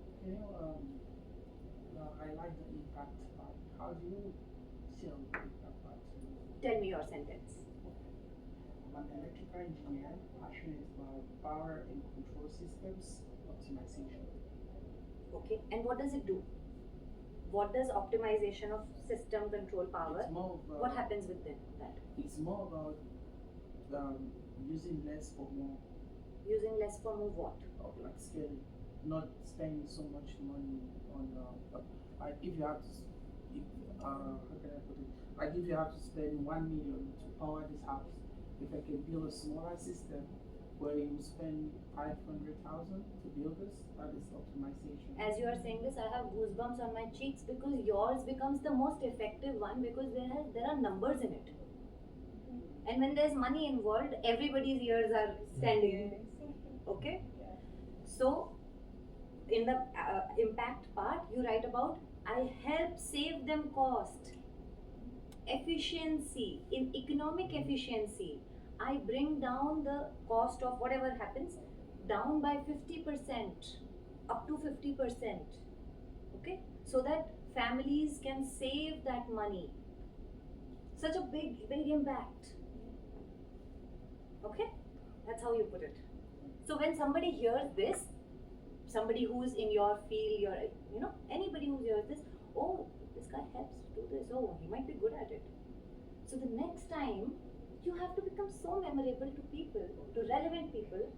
I like the impact part. How do you sell the impact part? Tell me your sentence. I'm an electrical engineer, passionate about power and control systems optimization. Okay, and what does it do? What does optimization of system control power? It's more of, What happens with that? It's more about using less for more, Using less for more what? like scaling, not spending so much money on. Like if you have to, how can I put it? Like if you have to spend 1 million to power this house, if I can build a smaller system where you spend 500,000 to build this, that is optimization. As you are saying this, I have goosebumps on my cheeks because yours becomes the most effective one because there are numbers in it. And when there's money involved, everybody's ears are standing. Okay? So, in the impact part, you write about I help save them cost, efficiency, in economic efficiency. I bring down the cost of whatever happens down by 50%, up to 50%. Okay? So that families can save that money. Such a big impact. Okay? That's how you put it. So when somebody hears this, somebody who's in your field, anybody who hears this, oh, this guy helps do this, oh, he might be good at it. So the next time, you have to become so memorable to people, to relevant people,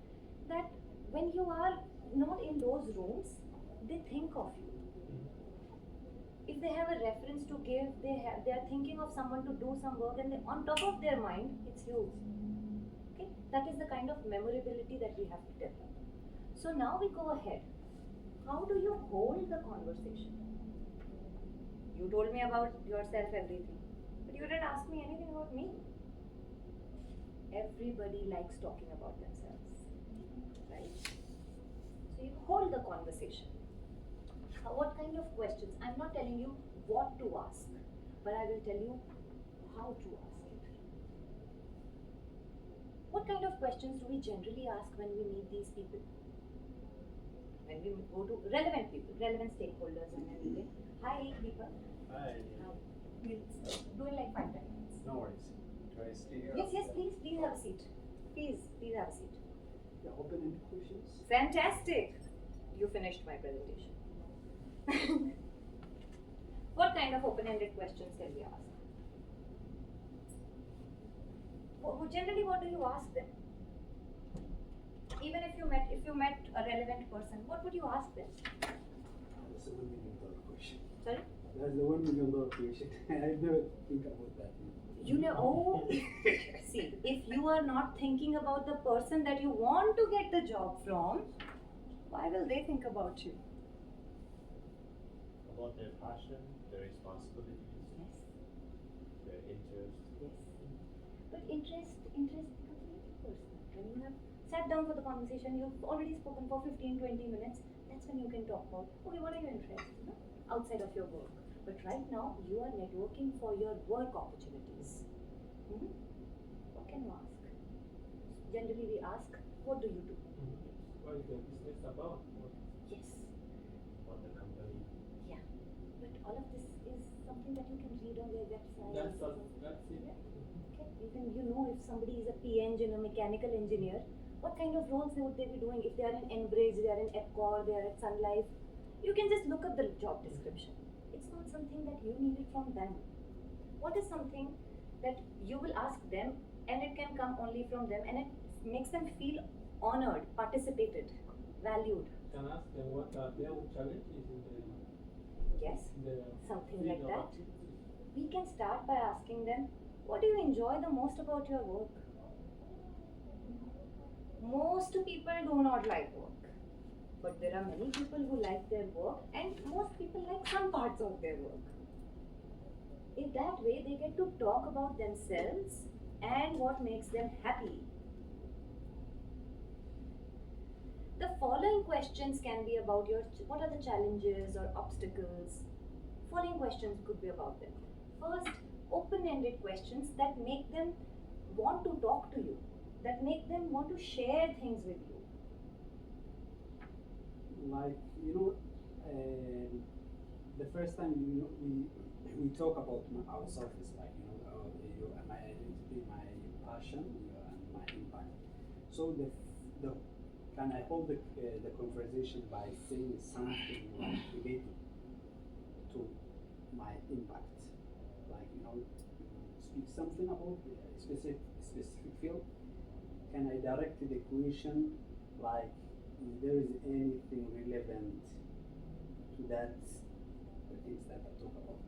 that when you are not in those rooms, they think of you. If they have a reference to give, they are thinking of someone to do some work, and on top of their mind, it's you. Okay, that is the kind of memorability that we have to develop. So now we go ahead. How do you hold the conversation? You told me about yourself, everything, but you didn't ask me anything about me. Everybody likes talking about themselves, right? So you hold the conversation. What kind of questions? I'm not telling you what to ask, but I will tell you how to ask it. What kind of questions do we generally ask when we meet these people? When we go to relevant people, relevant stakeholders and everything. Hi, Deepa. Hi. We'll do it like 5 minutes. No worries. Do I stay here? Yes, please have a seat. Please have a seat. The open-ended questions. Fantastic! You finished my presentation. What kind of open-ended questions can we ask? Generally, what do you ask them? Even if you met a relevant person, what would you ask them? That's a $1 million question. Sorry? That's the $1 million question. I never think about that. You know, see, if you are not thinking about the person that you want to get the job from, why will they think about you? About their passion, their responsibilities, Yes. their interests. Yes. But interest becomes very personal. When you have sat down for the conversation, you've already spoken for 15-20 minutes, that's when you can talk about, okay, what are your interests, outside of your work. But right now, you are networking for your work opportunities. What can you ask? Generally, we ask, What do you do? What is the business about? Yes. On the company. Yeah. But all of this is something that you can read on their website. That's it. Yeah. Okay. You know if somebody is a PE engineer, mechanical engineer, what kind of roles would they be doing? If they are in Enbridge, they are in Epcor, they are at Sun Life, you can just look up the job description. It's not something that you need it from them. What is something that you will ask them and it can come only from them and it makes them feel honored, participated, valued? Can ask them what are their challenges in Yes, the something field like of that. activities. We can start by asking them, what do you enjoy the most about your work? Most people do not like work, but there are many people who like their work, and most people like some parts of their work. In that way, they get to talk about themselves and what makes them happy. The following questions can be about what are the challenges or obstacles. Following questions could be about them. First, open-ended questions that make them want to talk to you, that make them want to share things with you. Like, the first time, we talk about ourselves, like, my identity, my passion, and my impact. So can I hold the conversation by saying something like related to my impact? Like, speak something about a specific field. Can I direct the question like if there is anything relevant to that, the things that I talk about?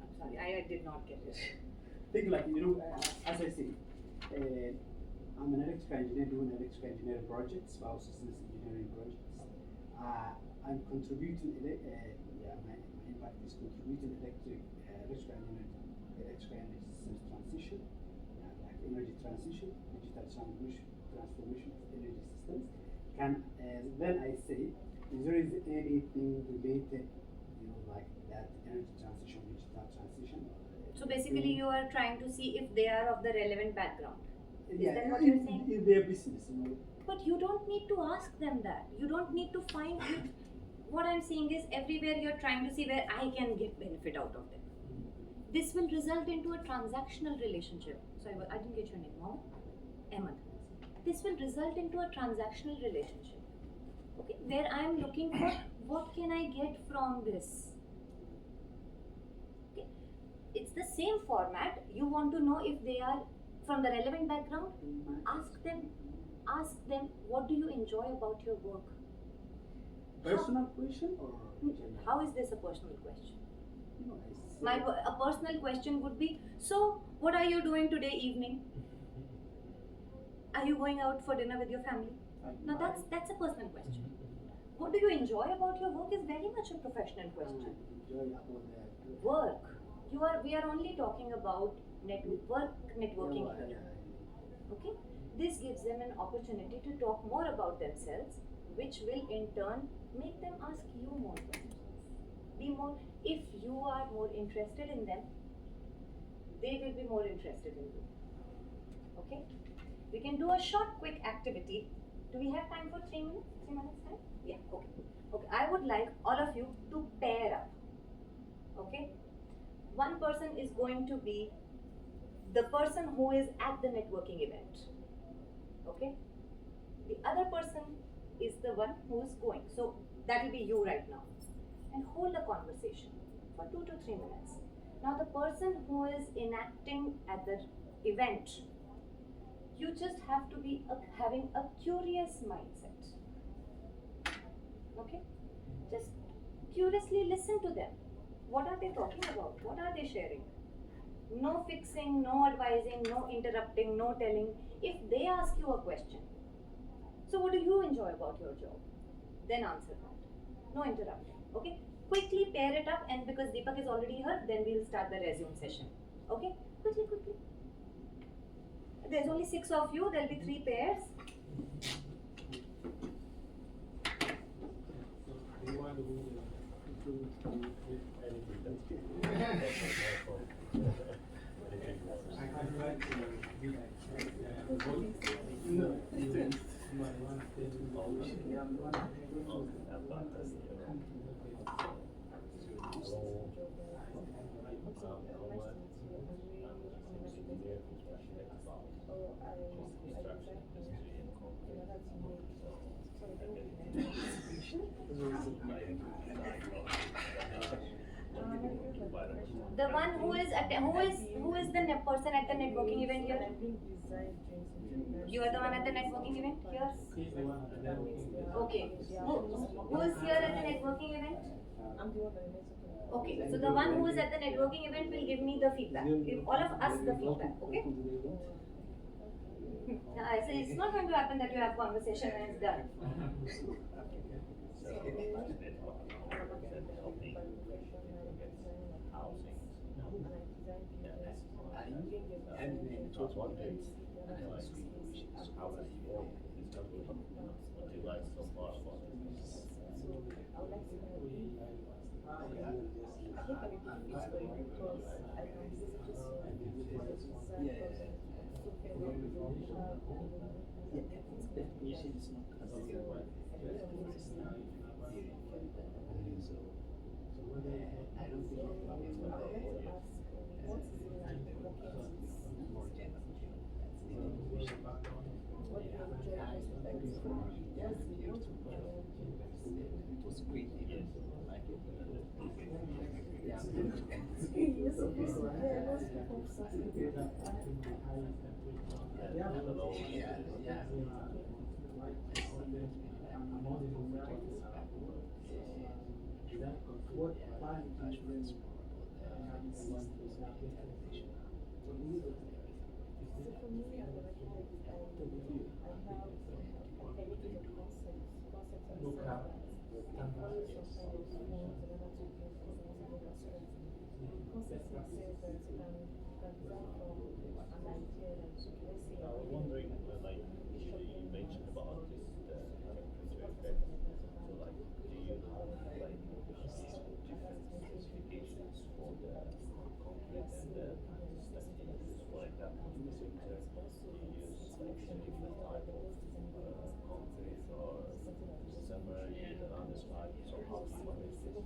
I'm sorry, I did not get it. Think like, as I say, I'm an electrical engineer doing electrical engineering projects, power systems engineering projects. I'm contributing, my impact is contributing electrical energy systems transition, like energy transition, digital transformation of energy systems. Then I say, if there is anything related, like that energy transition, digital transition. So basically, you are trying to see if they are of the relevant background. Is Yeah, that what you're saying? in their business, But you don't need to ask them that. You don't need to find it. What I'm saying is everywhere you're trying to see where I can get benefit out of them. This will result into a transactional relationship. Sorry, I didn't get your name, Ahmed. This will result into a transactional relationship. Okay, where I'm looking for what can I get from this. Okay, it's the same format. You want to know if they are from the relevant background. Ask them what do you enjoy about your work. Personal question or general? How is this a personal question? I say, A personal question would be, so what are you doing today evening? Are you going out for dinner with your family? Now that's a personal question. What do you enjoy about your work is very much a professional question. enjoy about that. Work. We are only talking about networking here. Okay? This gives them an opportunity to talk more about themselves, which will in turn make them ask you more questions. If you are more interested in them, they will be more interested in you. Okay? We can do a short, quick activity. Do we have time for 3 minutes? 3 minutes time? Yeah, okay. Okay, I would like all of you to pair up. Okay? One person is going to be the person who is at the networking event. Okay? The other person is the one who is going. So that will be you right now. And hold a conversation for 2 to 3 minutes. Now the person who is enacting at the event, you just have to be having a curious mindset. Okay? Just curiously listen to them. What are they talking about? What are they sharing? No fixing, no advising, no interrupting, no telling. If they ask you a question, so what do you enjoy about your job? Then answer that. No interrupting. Okay? Quickly pair it up, and because Deepak is already here, then we'll start the resume session. Okay? Quickly. There's only 6 of you, there'll be 3 pairs. Do you want to I would like to be like, vote? no. the one telling you. Yeah, I'm the one that I go to. The one who is the person at the networking event here? You are the one at the networking event here? He's the one at the networking event. Okay. Who is here at the networking event? I'm the one that is networking. Okay, so the one who is at the networking event will give me the feedback. Give all of us the feedback, okay? So it's not going to happen that you have conversation and it's done. I was wondering, like, you mentioned about this temperature effect. So, like, do you have like different specifications for the concrete and the panels that you use? For example, in the winter, do you use like a different type of concrete, or summer you use another type? So how do you manage this?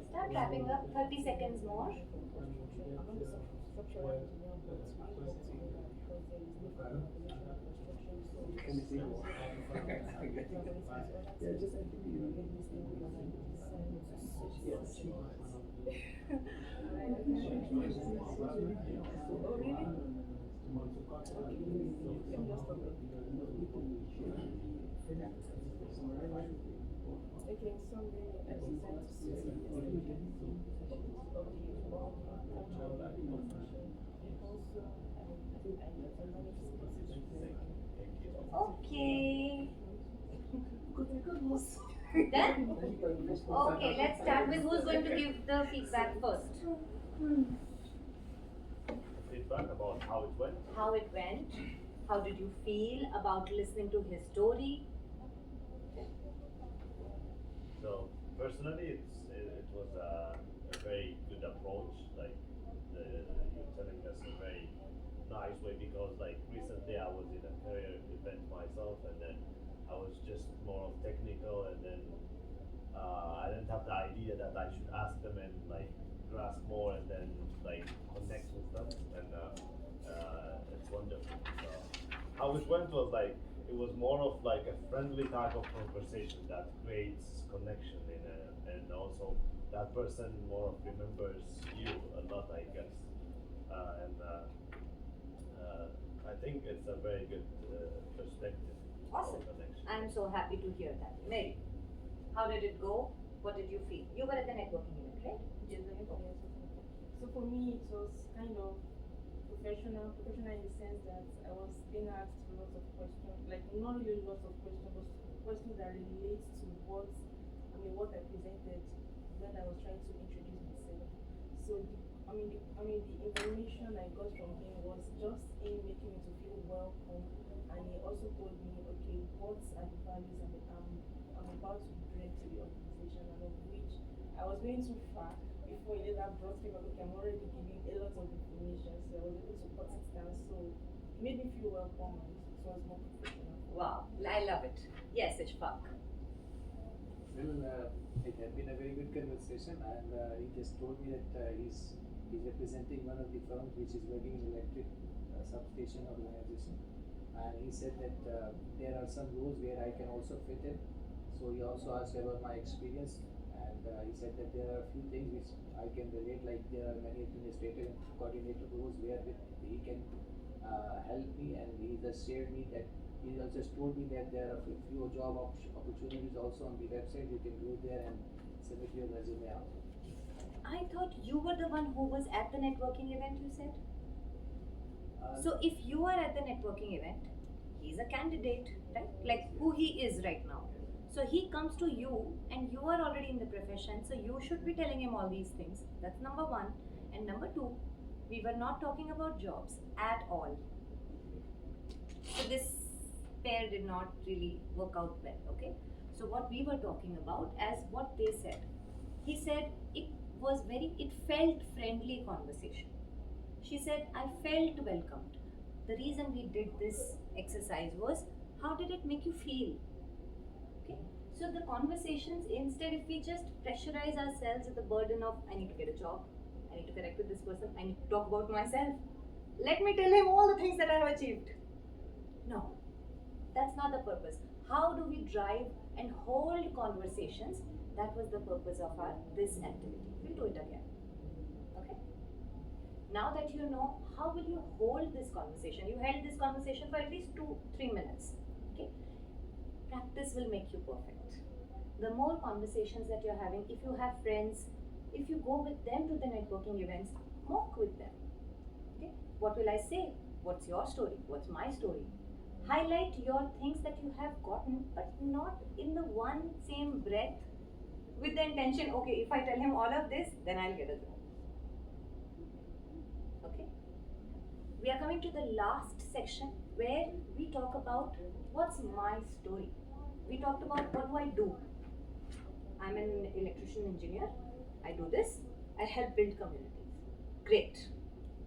Start wrapping up, 30 seconds more. Okay, Sunday I decided to see also I managed to Okay. Done? Okay, let's start with who's going to give the feedback first. Feedback about how it went. How it went? How did you feel about listening to his story? So personally, it was a very good approach. Like you're telling us a very nice way, because like recently I was in a career event myself, and then I was just more of technical, and then I didn't have the idea that I should ask them and like grasp more and then like connect with them, and it's wonderful. So how it went was like, it was more of like a friendly type of conversation that creates connection and also that person more of remembers you a lot, I guess. I think it's a very good perspective Awesome. of connection. I'm so happy to hear that. Mary, how did it go? What did you feel? You were at the networking event, right? Yes, I have an answer. So for me, it was kind of professional in the sense that I was being asked lots of questions, like not really lots of questions, but questions that relate to what I presented when I was trying to introduce myself. So the information I got from him was just him making me to feel welcome, and he also told me, okay, what are the values I'm about to bring to the organization, and of which I was going too far before you did that broad figure, okay, I'm already giving a lot of information, so I was able to cut it down. So it made me feel welcome and it was more professional. Wow, I love it. Yes, Ishfaq. Well, it had been a very good conversation, and he just told me that he's representing one of the firms which is working in electric substation organization, and he said that there are some roles where I can also fit in. So he also asked about my experience, and he said that there are a few things which I can relate, like there are many administrative and coordinator roles where he can help me, and he just shared me that he just told me that there are a few job opportunities also on the website. You can go there and submit your resume out. I thought you were the one who was at the networking event, you said? So if you are at the networking event, he's a candidate, right? Like who he is right now. So he comes to you and you are already in the profession, so you should be telling him all these things. That's number one. And number two, we were not talking about jobs at all. So this pair did not really work out well, okay? So what we were talking about as what they said. He said it felt friendly conversation. She said, I felt welcomed. The reason we did this exercise was, how did it make you feel? Okay. So the conversations, instead if we just pressurize ourselves with the burden of, I need to get a job, I need to connect with this person, I need to talk about myself. Let me tell him all the things that I have achieved. No, that's not the purpose. How do we drive and hold conversations? That was the purpose of this activity. We'll do it again. Okay? Now that you know, how will you hold this conversation? You held this conversation for at least 2-3 minutes. Okay? Practice will make you perfect. The more conversations that you're having, if you have friends, if you go with them to the networking events, mock with them. Okay? What will I say? What's your story? What's my story? Highlight your things that you have gotten, but not in the one same breath with the intention, okay, if I tell him all of this, then I'll get a job. Okay? We are coming to the last section where we talk about what's my story. We talked about what do I do. I'm an electrician engineer. I do this. I help build communities. Great.